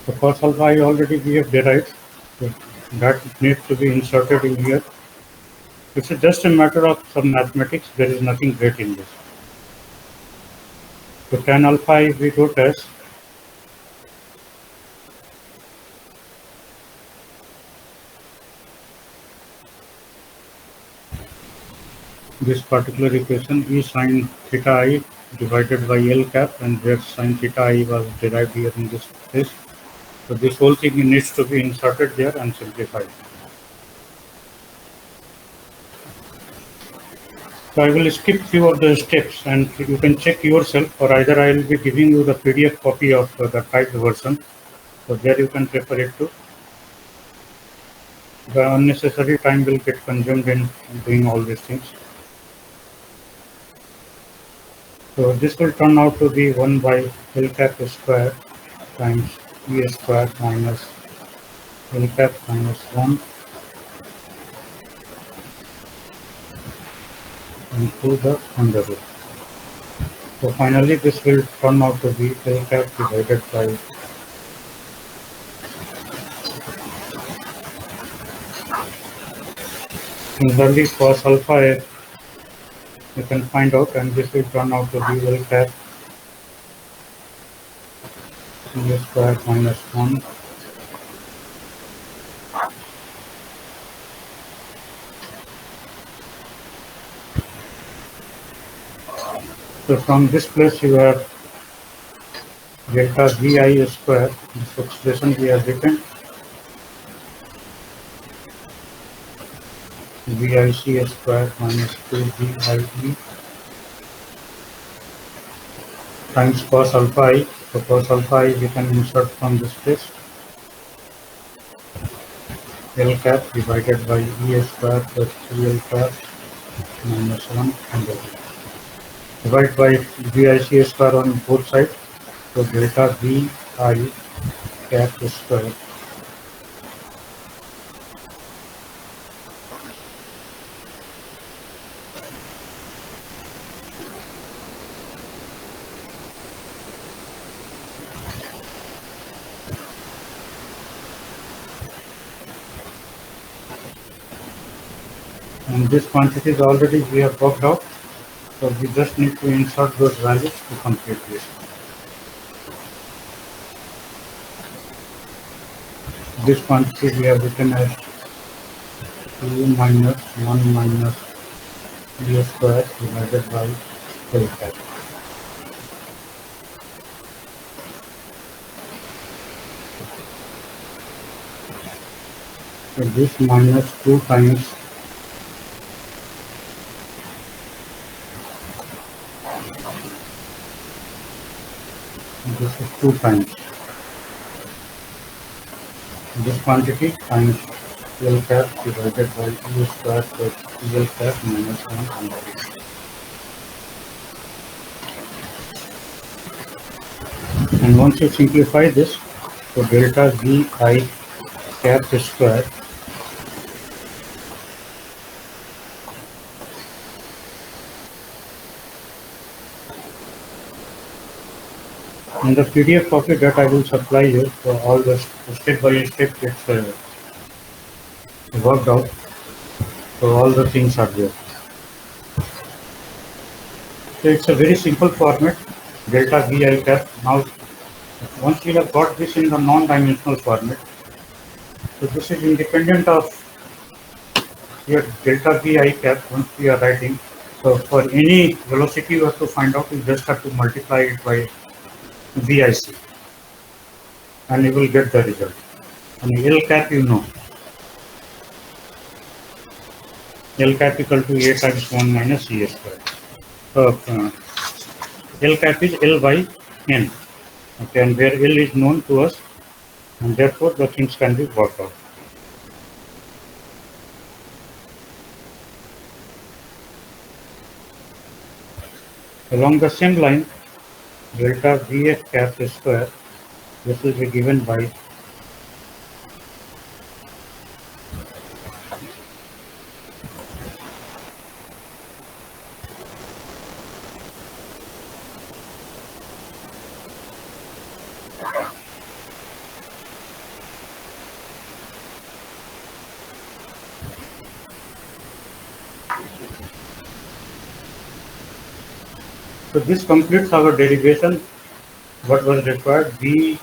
the cos alpha I already we have derived. So that needs to be inserted in here. It's just a matter of some mathematics. There is nothing great in this. So tan alpha I we wrote as this particular equation E sin theta I divided by L cap, and where sin theta I was derived here in this place. So this whole thing needs to be inserted there and simplified. So I will skip few of the steps and you can check yourself, or either I will be giving you the PDF copy of the typed version. So there you can refer it to. The unnecessary time will get consumed in doing all these things. So this will turn out to be 1 by L cap square times E square minus L cap minus 1 into the under root. So finally this will turn out to be L cap divided by similarly cos alpha A you can find out, and this will turn out to be L cap E square minus 1 So from this place you have delta Vi square, this expression we have written Vic square minus 2Vie times cos alpha I. So cos alpha I we can insert from this place L cap divided by E square plus 3L cap minus 1 under root. Divide by Vic square on both sides. So delta Vi cap square and this quantity is already we have worked out. So we just need to insert those values to complete this. This quantity we have written as 2 minus 1 minus E square divided by L cap. So this minus 2 times this is 2 times this quantity times L cap divided by U square plus L cap minus 1 quantity. And once you simplify this, so delta V I cap square in the PDF copy that I will supply you, so all the step by step it's worked out, so all the things are there. So it's a very simple format, delta Vi cap. Now once we have got this in the non-dimensional format, so this is independent of your delta Vi cap once we are writing. So for any velocity you have to find out, you just have to multiply it by VIC and you will get the result. And L cap you know. L cap equal to A times 1 minus E square. So L cap is L by N. Okay, and where L is known to us, and therefore the things can be worked out. Along the same line, delta Vf cap square, this will be given by so this completes our derivation. What was required, V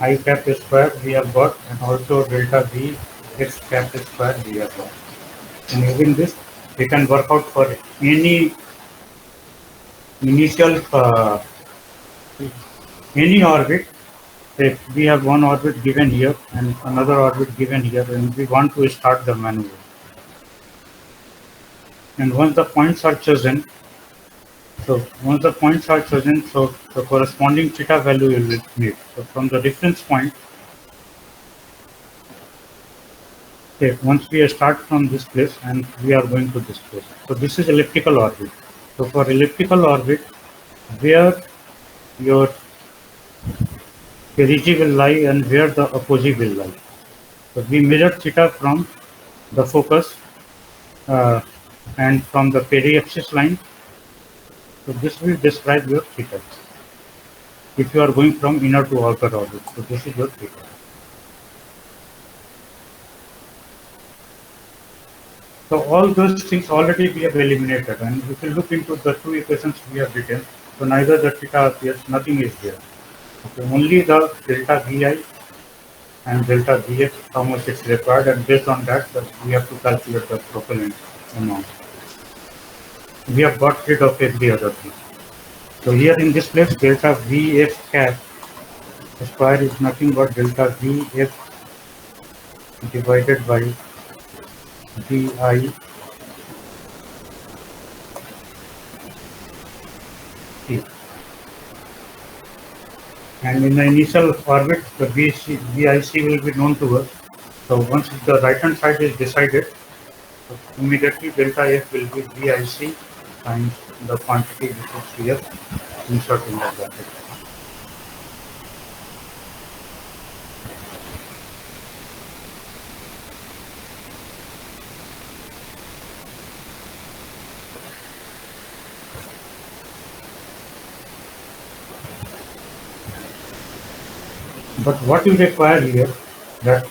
I cap square we have got, and also delta V x cap square we have got. And using this, we can work out for any initial any orbit. If we have one orbit given here and another orbit given here, and we want to start the maneuver. And once the points are chosen, so the corresponding theta value you will need. So from the reference point, okay, once we start from this place and we are going to this place. So this is elliptical orbit. So for elliptical orbit, where your perigee will lie and where the apogee will lie. So we measure theta from the focus and from the periapsis line. So this will describe your theta. If you are going from inner to outer orbit, so this is your theta. So all those things already we have eliminated, and if you look into the two equations we have written, so neither the theta appears, nothing is there. Okay, only the delta Vi and delta Vx, how much it's required, and based on that, we have to calculate the propellant amount. We have got rid of every other thing. So here in this place, delta Vf cap square is nothing but delta Vf divided by Vi T. And in the initial orbit, the VIC will be known to us. So once the right hand side is decided, so immediately delta F will be VIC times the quantity which is here insert in the bracket. But what you require here, that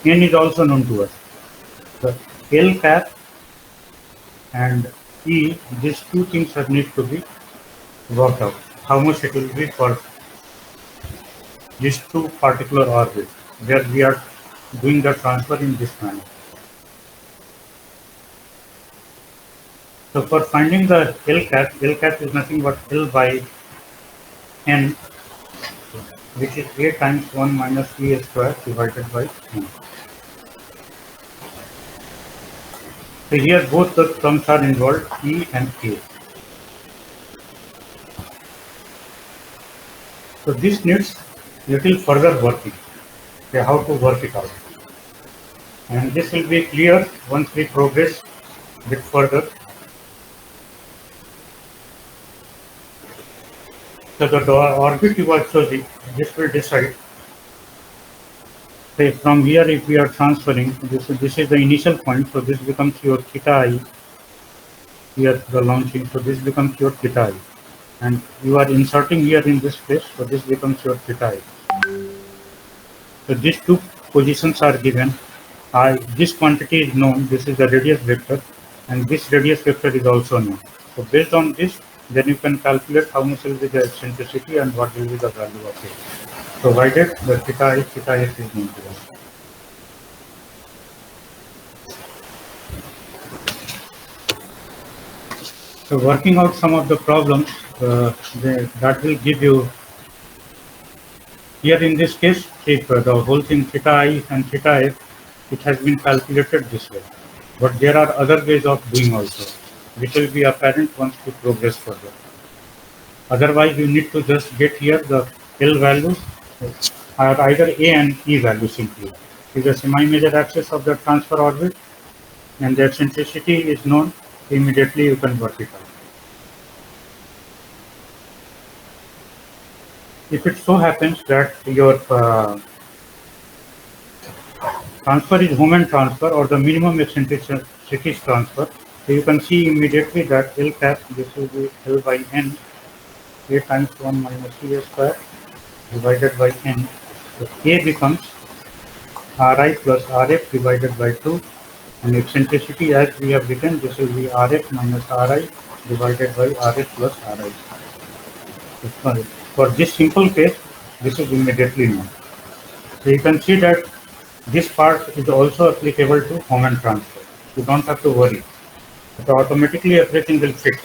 N is also known to us. The L cap and E, these two things are need to be worked out. How much it will be for these two particular orbits, where we are doing the transfer in this manner. So for finding the L cap is nothing but L by N which is A times 1 minus E square divided by n. So here both the terms are involved, E and A. So this needs little further working, okay, how to work it out. And this will be clear once we progress a bit further. So the orbit you are choosing, this will decide. Say from here if we are transferring, this is the initial point, so this becomes your theta I. Here the launching, so this becomes your theta I. And you are inserting here in this place, so this becomes your theta I. So these two positions are given. This quantity is known, this is the radius vector, and this radius vector is also known. So based on this, then you can calculate how much will be the eccentricity and what will be the value of it. Provided the theta I, theta f is known to us. So working out some of the problems that will give you, here in this case, if the whole thing theta I and theta f, it has been calculated this way. But there are other ways of doing also, which will be apparent once we progress further. Otherwise, you need to just get here the L values are either A and E value simply. If the semi-major axis of the transfer orbit and the eccentricity is known, immediately you can work it out. If it so happens that your transfer is moment transfer or the minimum eccentricity transfer, so you can see immediately that L cap, this will be L by N, A times 1 minus E square divided by N. So A becomes Ri plus Rf divided by 2, and eccentricity as we have written, this will be Rf minus Ri divided by Rf plus Ri. For this simple case, this is immediately known. So you can see that this part is also applicable to moment transfer. You don't have to worry. So automatically everything will fit.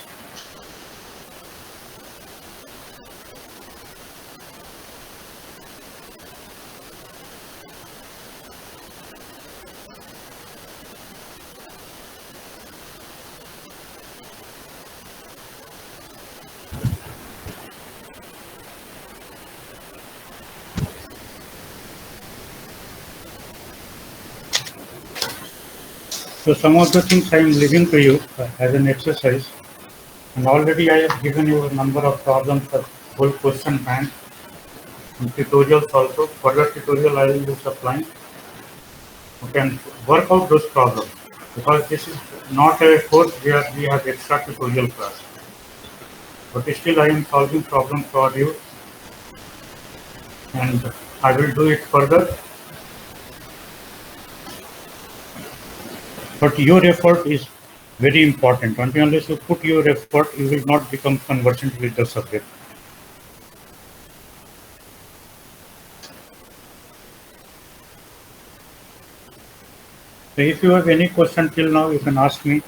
So some of the things I am leaving to you as an exercise, and already I have given you a number of problems, a whole question bank, and tutorials also. Further tutorial I will be supplying. You can work out those problems, because this is not a course where we have extra tutorial class. But still I am solving problems for you, and I will do it further. But your effort is very important. Unless you put your effort, you will not become conversant with the subject. So if you have any question till now, you can ask me.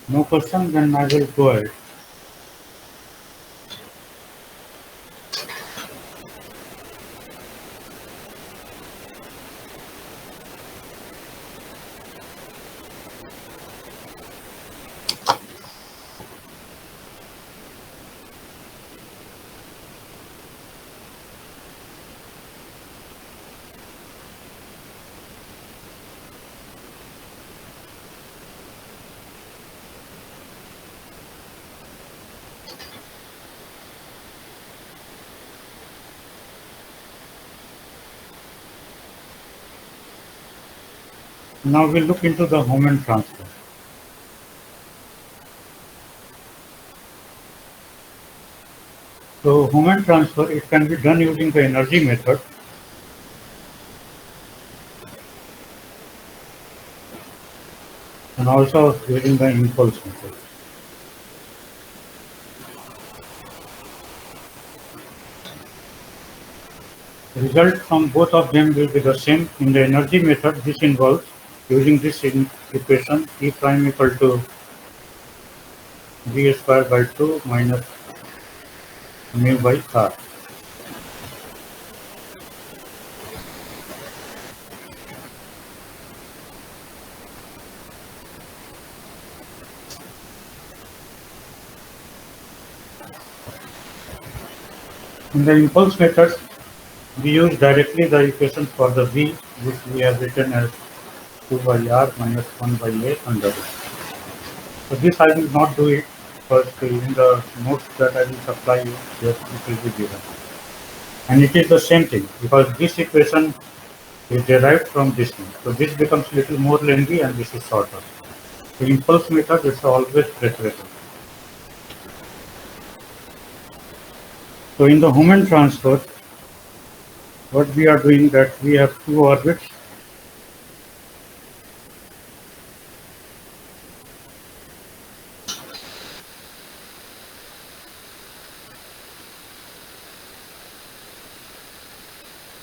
No question, then I will go ahead. Now we'll look into the moment transfer. So moment transfer, it can be done using the energy method. And also using the impulse method. The result from both of them will be the same. In the energy method, this involves using this equation, E prime equal to V square by 2 minus mu by R. In the impulse method, we use directly the equation for the V, which we have written as 2 by R minus 1 by A under root. So this I will not do it, because in the notes that I will supply you, yes, it will be given. And it is the same thing, because this equation is derived from this one. So this becomes little more lengthy and this is shorter. The impulse method is always preferable. So in the Human transfer, what we are doing, that we have two orbits.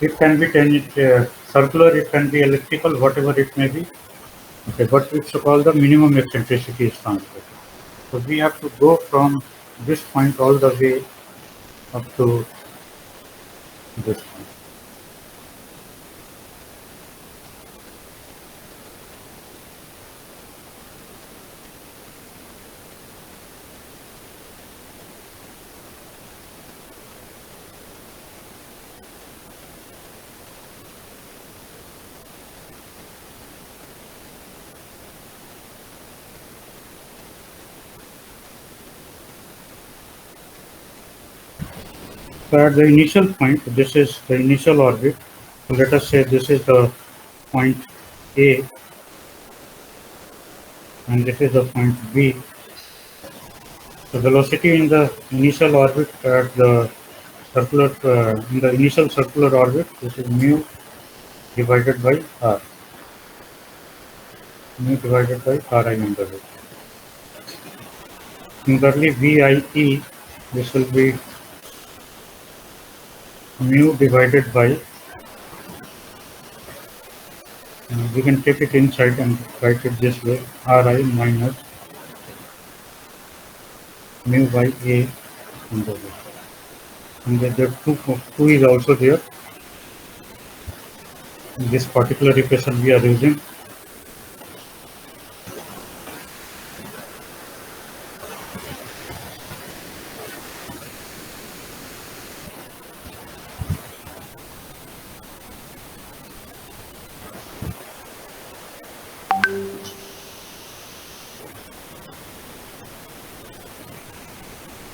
It can be circular, it can be elliptical, whatever it may be. Okay, but it's called the minimum eccentricity is transfer. So we have to go from this point all the way up to this point. So at the initial point, this is the initial orbit. So let us say this is the point A and this is the point B. The velocity in the initial orbit at the circular, in the initial circular orbit, this is mu divided by R. Mu divided by Ri under root. Similarly, VIE, this will be mu divided by, we can take it inside and write it this way, Ri minus mu by A under root. And the two is also there. In this particular equation we are using.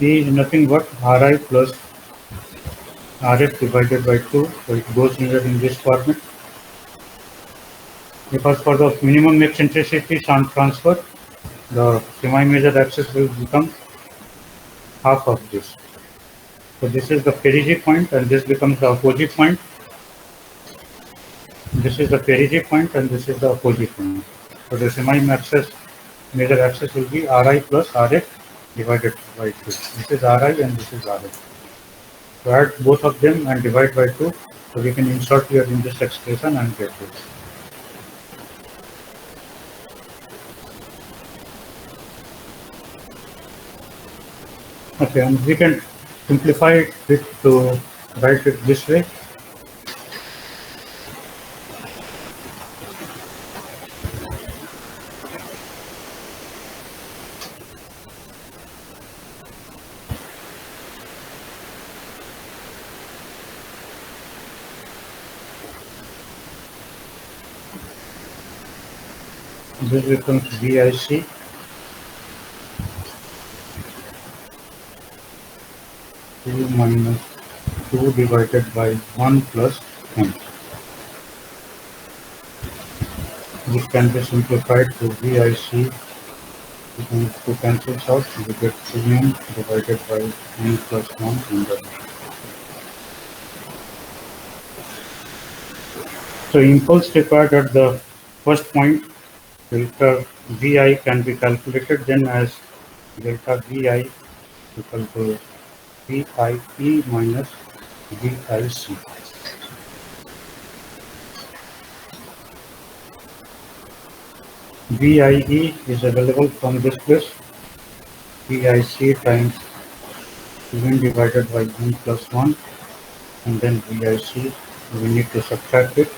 E is nothing but Ri plus Rf divided by 2, so it goes here in this format. Because for the minimum eccentricity transfer, the semi-major axis will become half of this. So this is the perigee point and this becomes the opposite point. This is the perigee point and this is the opposite point. So the semi-major axis will be Ri plus Rf divided by 2. This is Ri and this is Rf. So add both of them and divide by 2. So we can insert here in this expression and get this. Okay, and we can simplify it to write it this way. This becomes VIC minus 2 divided by 1 plus m. This can be simplified to VIC. To cancel out, we get 2m divided by n plus 1 under. So impulse required at the first point, delta Vi can be calculated then as delta Vi equal to VIE minus VIC. VIE is available from this place. VIC times 2n divided by n plus 1, and then VIC, we need to subtract it.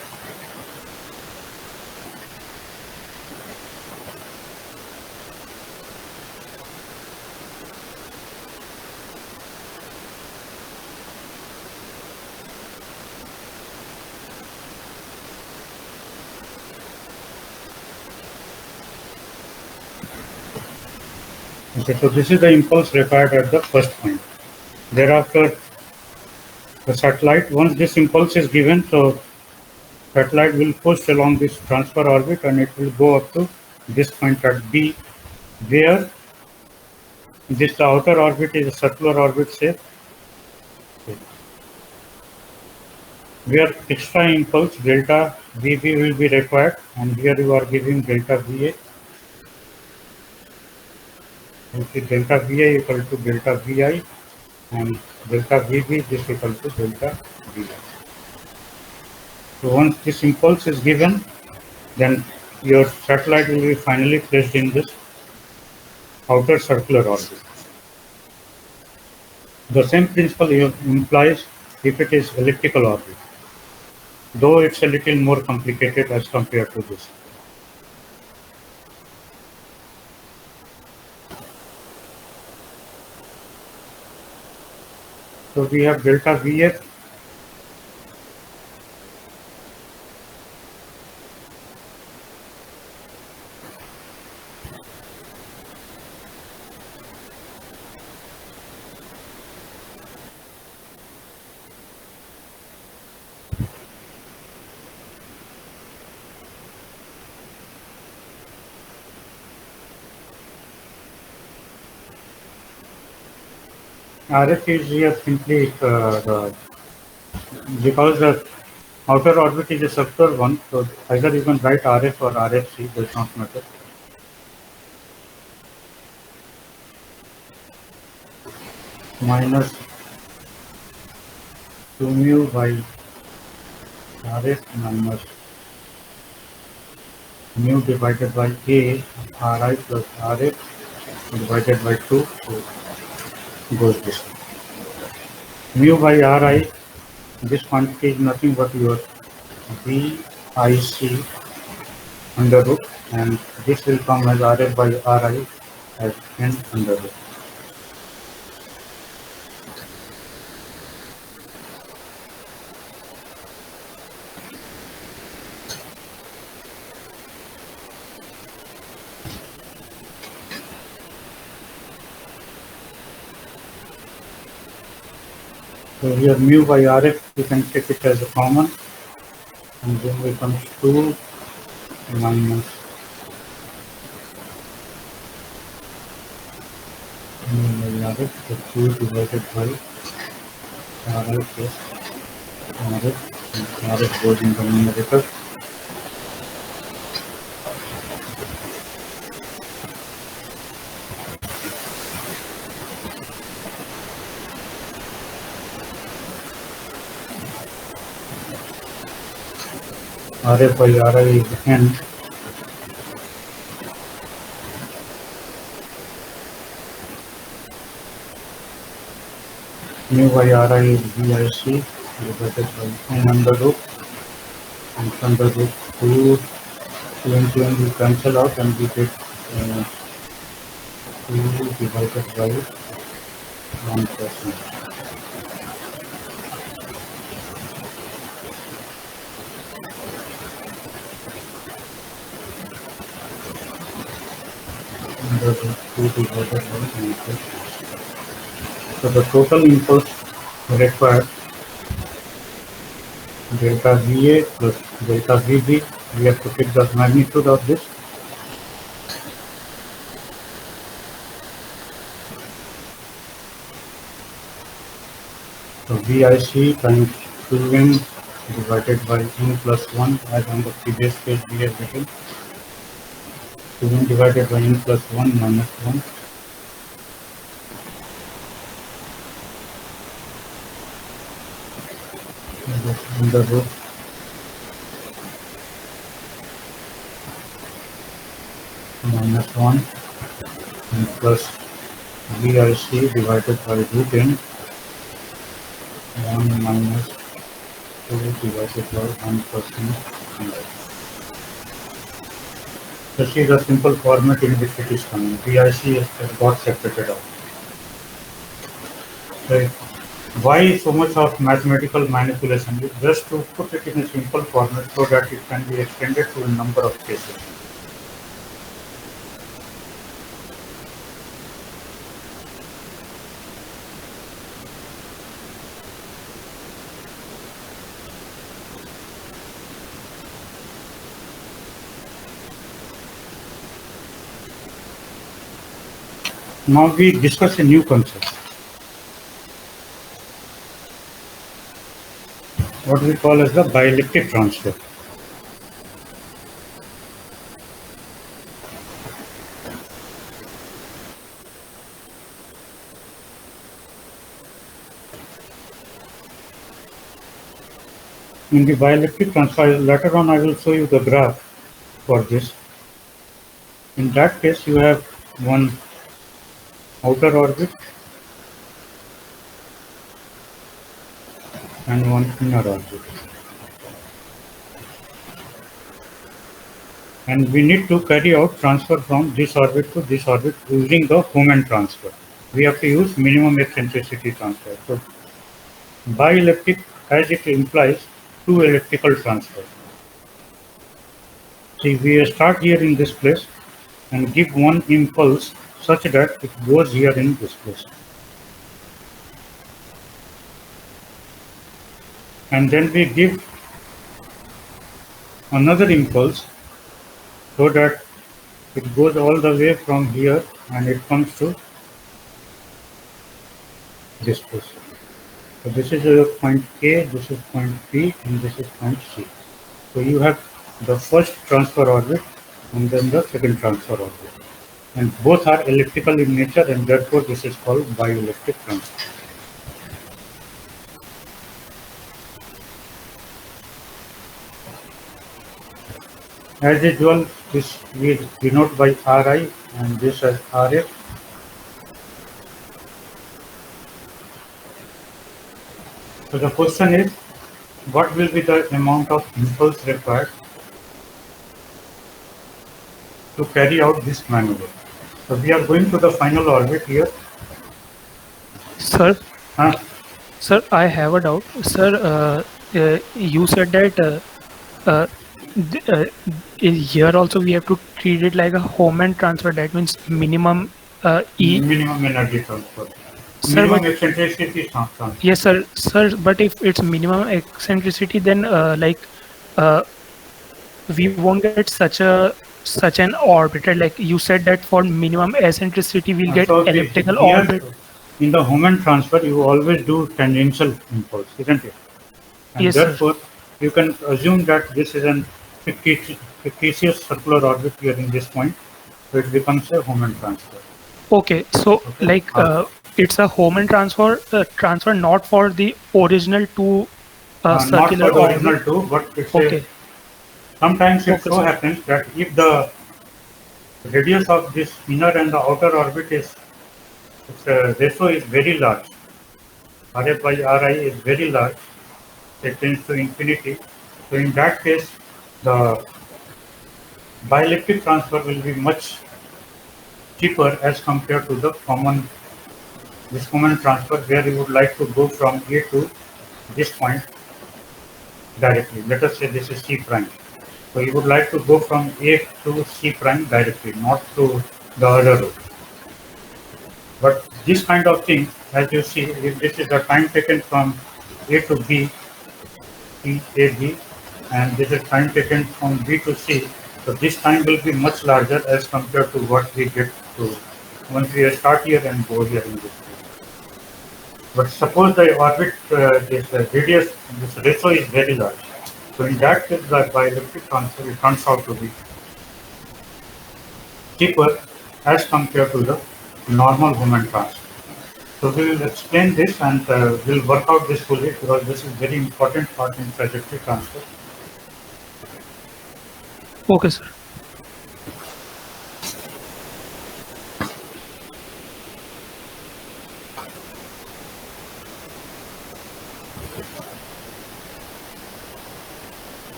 Okay, so this is the impulse required at the first point. Thereafter, the satellite, once this impulse is given, so satellite will push along this transfer orbit and it will go up to this point at B, where this outer orbit is a circular orbit shape, where extra impulse delta VB will be required, and here you are giving delta VA. Delta VA equal to delta VI, and delta VB is equal to delta VI. So once this impulse is given, then your satellite will be finally placed in this outer circular orbit. The same principle implies if it is elliptical orbit, though it's a little more complicated as compared to this. So we have delta VF RF is here simply because the outer orbit is a circular one, so either you can write RF or RFC, does not matter. Minus 2 mu by RF minus mu divided by A RI plus RF divided by 2, so goes this way. Mu by Ri, this quantity is nothing but your VIC under root, and this will come as RF by Ri as n under root. So here mu by RF, you can take it as a common, and then becomes 2 minus mu by RF, so 2 divided by RF plus RF, and RF goes in the numerator. RF by Ri is n. Mu by Ri is VIC divided by n under root, and under root 2 into n will cancel out, and we get 2 divided by 1 plus 1. Under root 2 divided by 1 plus 1. So the total impulse required delta VA plus delta VB, we have to take the magnitude of this. So VIC times 2n divided by n plus 1, as on the previous page we have written. 2n divided by n plus 1 minus 1. Under root minus 1 and plus VIC divided by root n 1 minus 2 divided by 1%. This is a simple format in which it is coming. VIC has got separated out. Right. Why so much of mathematical manipulation? Just to put it in a simple format so that it can be extended to a number of cases. Now we discuss a new concept. What we call as the bielectric transfer. In the bielectric transfer, later on I will show you the graph for this. In that case, you have one outer orbit and one inner orbit. And we need to carry out transfer from this orbit to this orbit using the Hohmann transfer. We have to use minimum eccentricity transfer. So, bielectric, as it implies, two electrical transfers. See, we start here in this place and give one impulse such that it goes here in this place. And then we give another impulse so that it goes all the way from here and it comes to this place. So this is a point A, this is point B, and this is point C. So you have the first transfer orbit and then the second transfer orbit. And both are elliptical in nature, and therefore this is called bielectric transfer. As usual, this we denote by Ri and this as Rf. So the question is, what will be the amount of impulse required to carry out this maneuver? So we are going to the final orbit here. Sir, sir, I have a doubt. Sir, you said that here also we have to treat it like a Hohmann transfer. That means minimum E. Minimum energy transfer. Sir, Minimum but, eccentricity transfer. yes, sir. But if it's minimum eccentricity, then we won't get such an orbital. Like you said that for minimum eccentricity we'll get So elliptical here, orbit. in the Hohmann transfer, you always do tangential impulse, isn't it? And yes, therefore, sir. you can assume that this is an fictitious circular orbit here in this point, so it becomes a Hohmann transfer. Okay, so Okay. like it's a Hohmann transfer not for the original two Not for circular the orbit. original two, but it's Okay. sometimes it Okay, so sir. happens that if the radius of this inner and the outer orbit is, its ratio is very large, Rf by Ri is very large, it tends to infinity. So in that case, the bielectric transfer will be much cheaper as compared to the common transfer, where you would like to go from A to this point directly. Let us say this is C prime. So you would like to go from A to C prime directly, not to the other route. But this kind of thing, as you see, if this is the time taken from A to B, AB, and this is time taken from B to C, so this time will be much larger as compared to what we get to once we start here and go here in this place. But suppose the orbit, this radius, this ratio is very large. So in that case, the bielectric transfer it turns out to be cheaper as compared to the normal Hohmann transfer. So we will explain this and we'll work out this fully, because this is very important part in trajectory transfer. Okay, sir.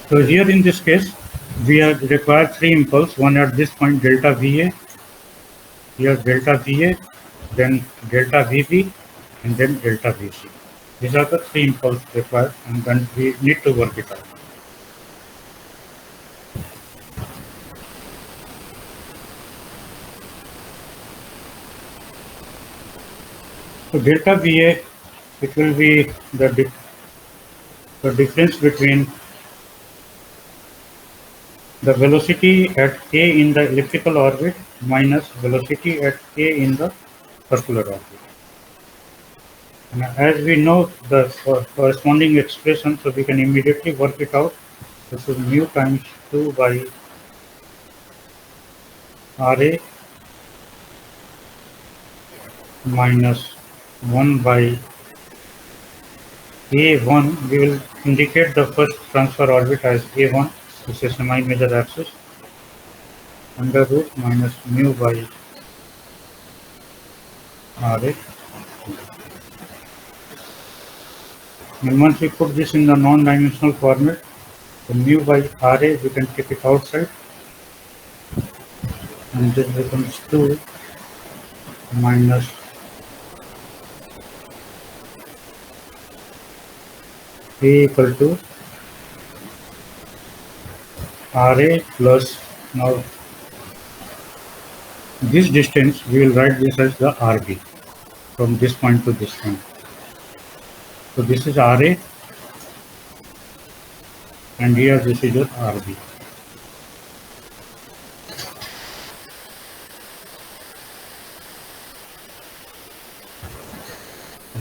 So here in this case, we have required three impulse, one at this point delta VA, here delta VA, then delta VB, and then delta VC. These are the three impulse required, and then we need to work it out. So delta VA, it will be the difference between the velocity at A in the elliptical orbit minus velocity at A in the circular orbit. And as we know the corresponding expression, so we can immediately work it out. This is mu times 2 by RA minus 1 by A1. We will indicate the first transfer orbit as A1. This is semi-major axis, under root minus mu by RA. And once we put this in the non-dimensional format, the mu by RA, we can take it outside, and this becomes 2 minus A equal to RA plus, now this distance we will write this as the RB from this point to this point. So this is RA, and here this is your RB.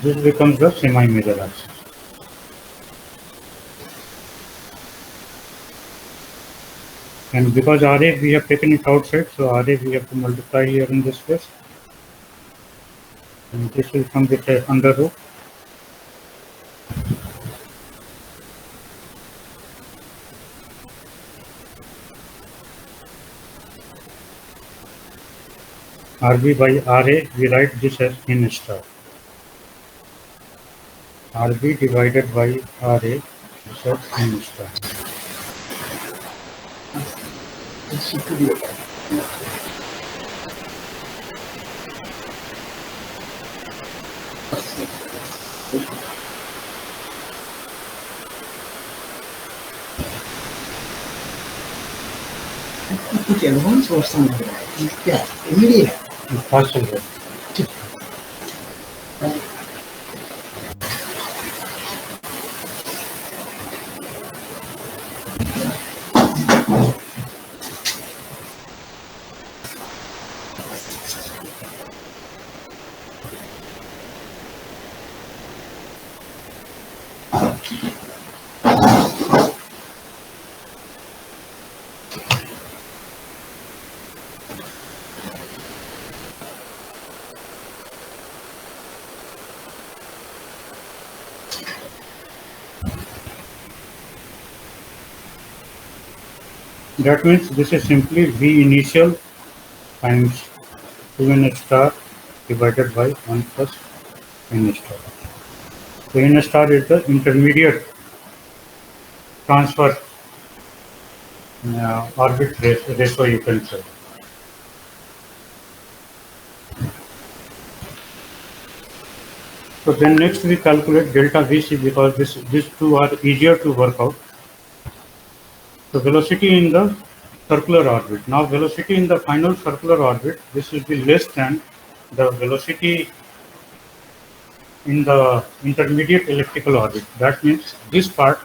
This becomes the semi-major axis. And because RA we have taken it outside, so RA we have to multiply here in this case. And this will come with a under root. RB by RA, we write this as N star. RB divided by RA, this is N star. कुछ advance version लग रहा है क्या immediate fast चल रहा है. That means this is simply V initial times 2n star divided by 1 plus n star. So n star is the intermediate transfer orbit ratio, you can say. So then next we calculate delta VC, because these two are easier to work out. So velocity in the circular orbit. Now velocity in the final circular orbit, this will be less than the velocity in the intermediate elliptical orbit. That means this part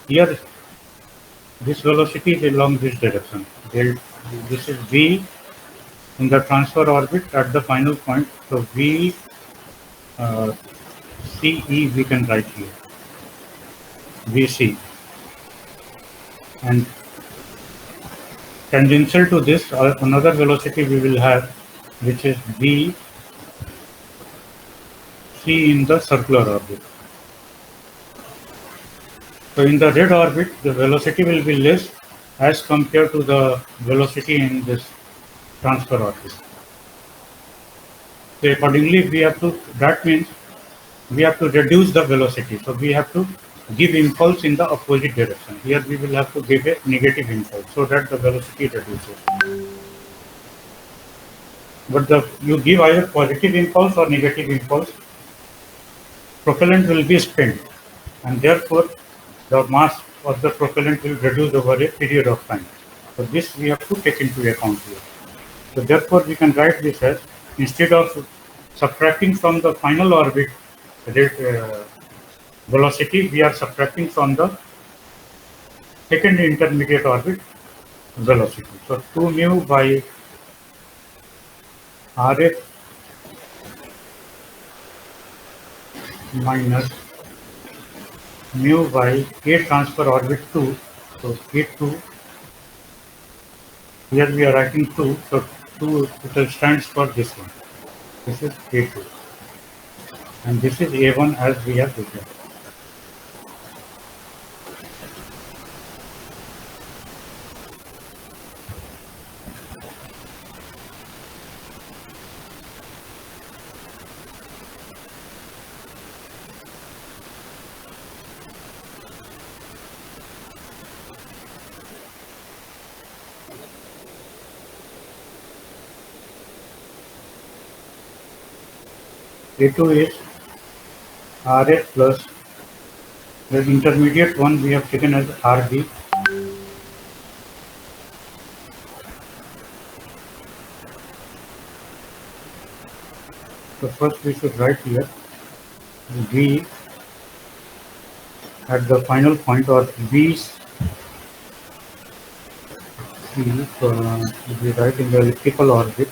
here, this velocity is along this direction. This is V in the transfer orbit at the final point. So V CE we can write here, VC. And tangential to this, another velocity we will have, which is V C in the circular orbit. So in the red orbit, the velocity will be less as compared to the velocity in this transfer orbit. So accordingly, we have to, that means we have to reduce the velocity. So we have to give impulse in the opposite direction. Here we will have to give a negative impulse so that the velocity reduces. But you give either positive impulse or negative impulse, propellant will be spent, and therefore the mass of the propellant will reduce over a period of time. So this we have to take into account here. So therefore we can write this as, instead of subtracting from the final orbit velocity, we are subtracting from the second intermediate orbit velocity. So 2 mu by Rf minus mu by A transfer orbit 2. So A2, here we are writing 2, so 2 it stands for this one. This is A2 and this is A1 as we have written. A2 is Rf plus the intermediate one we have taken as Rb. So first we should write here V at the final point, or V we write in the elliptical orbit,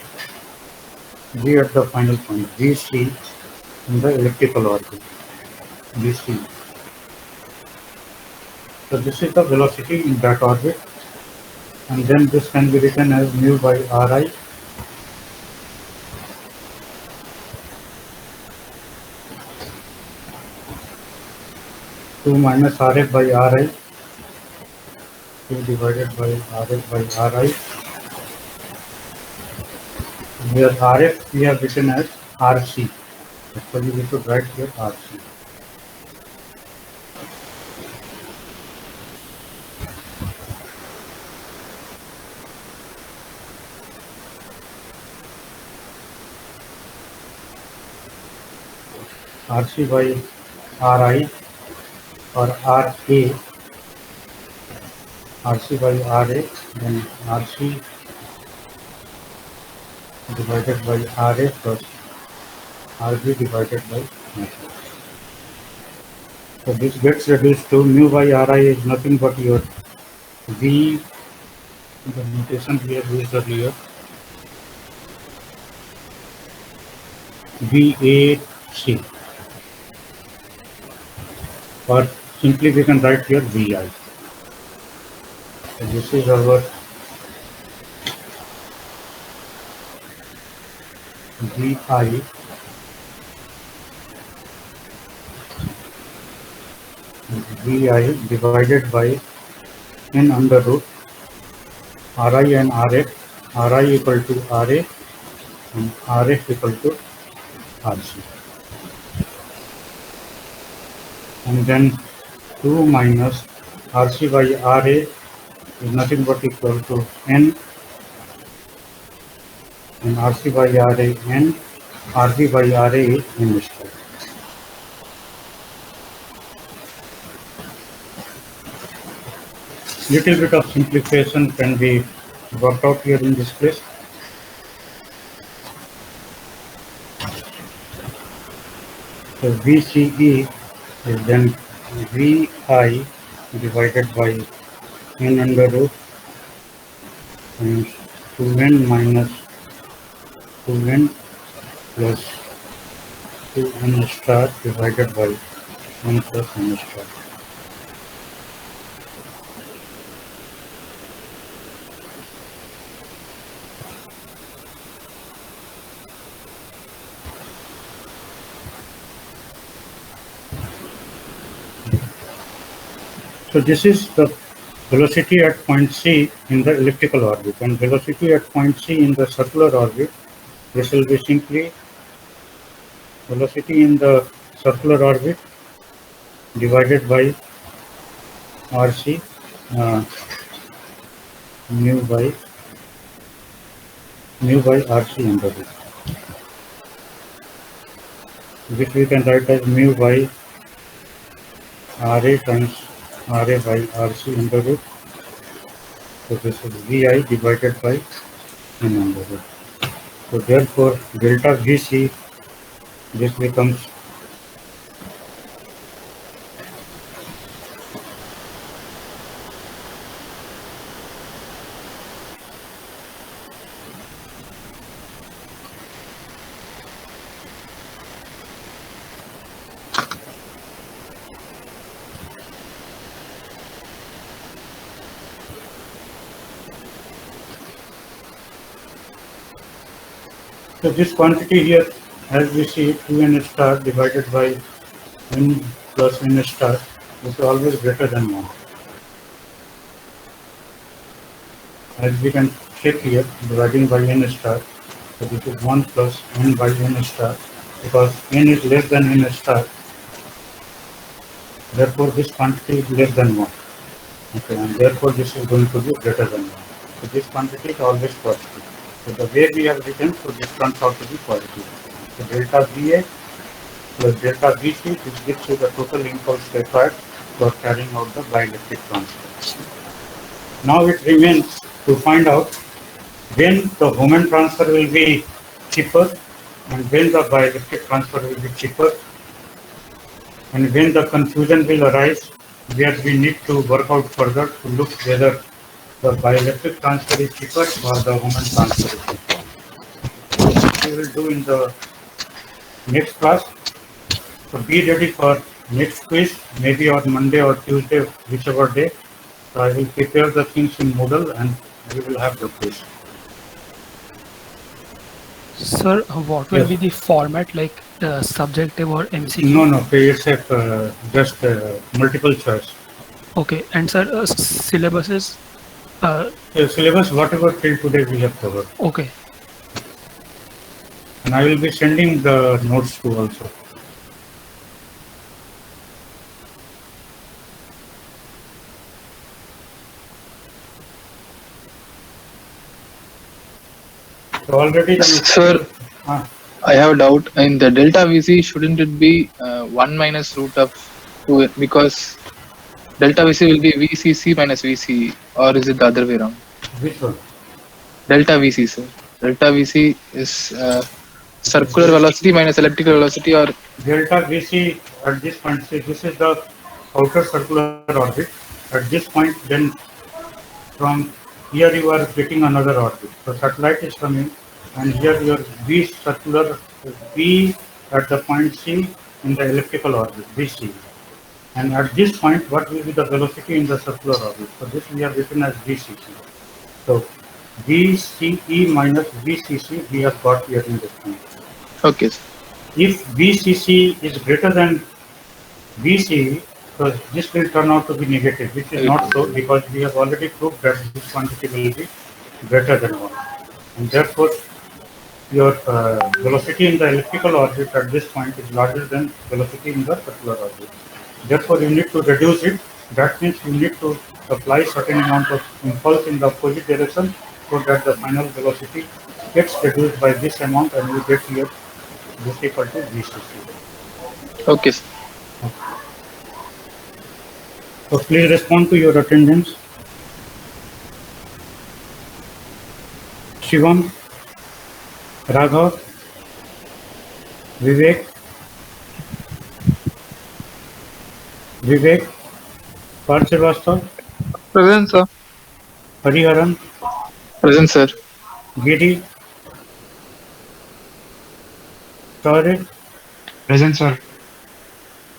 V at the final point, Vc in the elliptical orbit, Vc. So this is the velocity in that orbit, and then this can be written as mu by Ri two minus Rf by Ri, 2 divided by Rf by Ri. Here Rf we have written as Rc. Actually we should write here Rc. Rc by Ri or Ra, Rc by Ra, then Rc divided by Ra plus Rb divided by Ra. So this gets reduced to mu by Ri is nothing but your V, the notation we have used earlier, VAC, or simply we can write here Vi. So this is our Vi divided by n under root Ri and Rf, Ri equal to Ra and Rf equal to Rc. And then 2 minus Rc by Ra is nothing but equal to n, and Rc by Ra n, Rb by Ra is n square. Little bit of simplification can be worked out here in this place. So VCE is then Vi divided by n under root and 2n minus 2n plus 2n star divided by 1 plus n star. So this is the velocity at point C in the elliptical orbit, and velocity at point C in the circular orbit, this will be simply velocity in the circular orbit divided by RC mu by RC under root, which we can write as mu by RA times RA by RC under root. So this is VI divided by N under root. So therefore delta VC, this becomes so this quantity here, as we see, 2n star divided by n plus n star is always greater than 1. As we can check here, dividing by n star, so this is 1 plus n by n star, because n is less than n star, therefore this quantity is less than 1. Okay, and therefore this is going to be greater than 1. So this quantity is always positive. So the way we have written, so this turns out to be positive. So delta VA plus delta VC, which gives you the total impulse required for carrying out the dielectric transfer. Now it remains to find out when the Hohmann transfer will be cheaper and when the dielectric transfer will be cheaper, and when the confusion will arise where we need to work out further to look whether the dielectric transfer is cheaper or the Hohmann transfer is cheaper. We will do in the next class. So be ready for next quiz, maybe on Monday or Tuesday, whichever day. So I will prepare the things in Moodle and we will have the quiz. Sir, what will Yes. be the format, like subjective or MCQ? No, it's just multiple choice. Okay, and sir, syllabuses. The syllabus, whatever till today we have covered. Okay, And I will be sending the notes too also. So already the Sir, I have a doubt. In the delta VC, shouldn't it be 1 minus root of 2? Because delta VC will be VCC minus VC, or is it the other way around? which one? Delta VC, sir. Delta VC is circular velocity minus elliptical velocity, or Delta VC at this point, say this is the outer circular orbit. At this point, then from here you are getting another orbit. So satellite is coming, and here your V circular V at the point C in the elliptical orbit, VC. And at this point, what will be the velocity in the circular orbit? So this we have written as VCC. So VCE minus VCC we have got here in this point. okay, sir. If VCC is greater than VCE, so this will turn out to be negative, which is not so, because we have already proved that this quantity will be greater than 1. And therefore, your velocity in the elliptical orbit at this point is larger than velocity in the circular orbit. Therefore, you need to reduce it. That means you need to apply certain amount of impulse in the opposite direction so that the final velocity gets reduced by this amount, and you get here this equal to VCC. Okay, sir. So please respond to your attendance. Shivam, Raghav, Vivek, Parth Srivastava, Present, sir. Hariharan, Present, sir. Giri, Saurabh, Present, sir.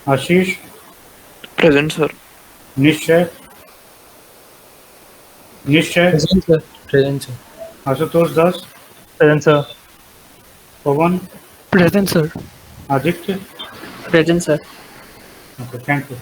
Ashish, Present, sir. Nishchay, present sir. Present sir. Ashutosh Das, Present sir. Pavan, Present sir. Aditya. Present, sir. Okay, thank you.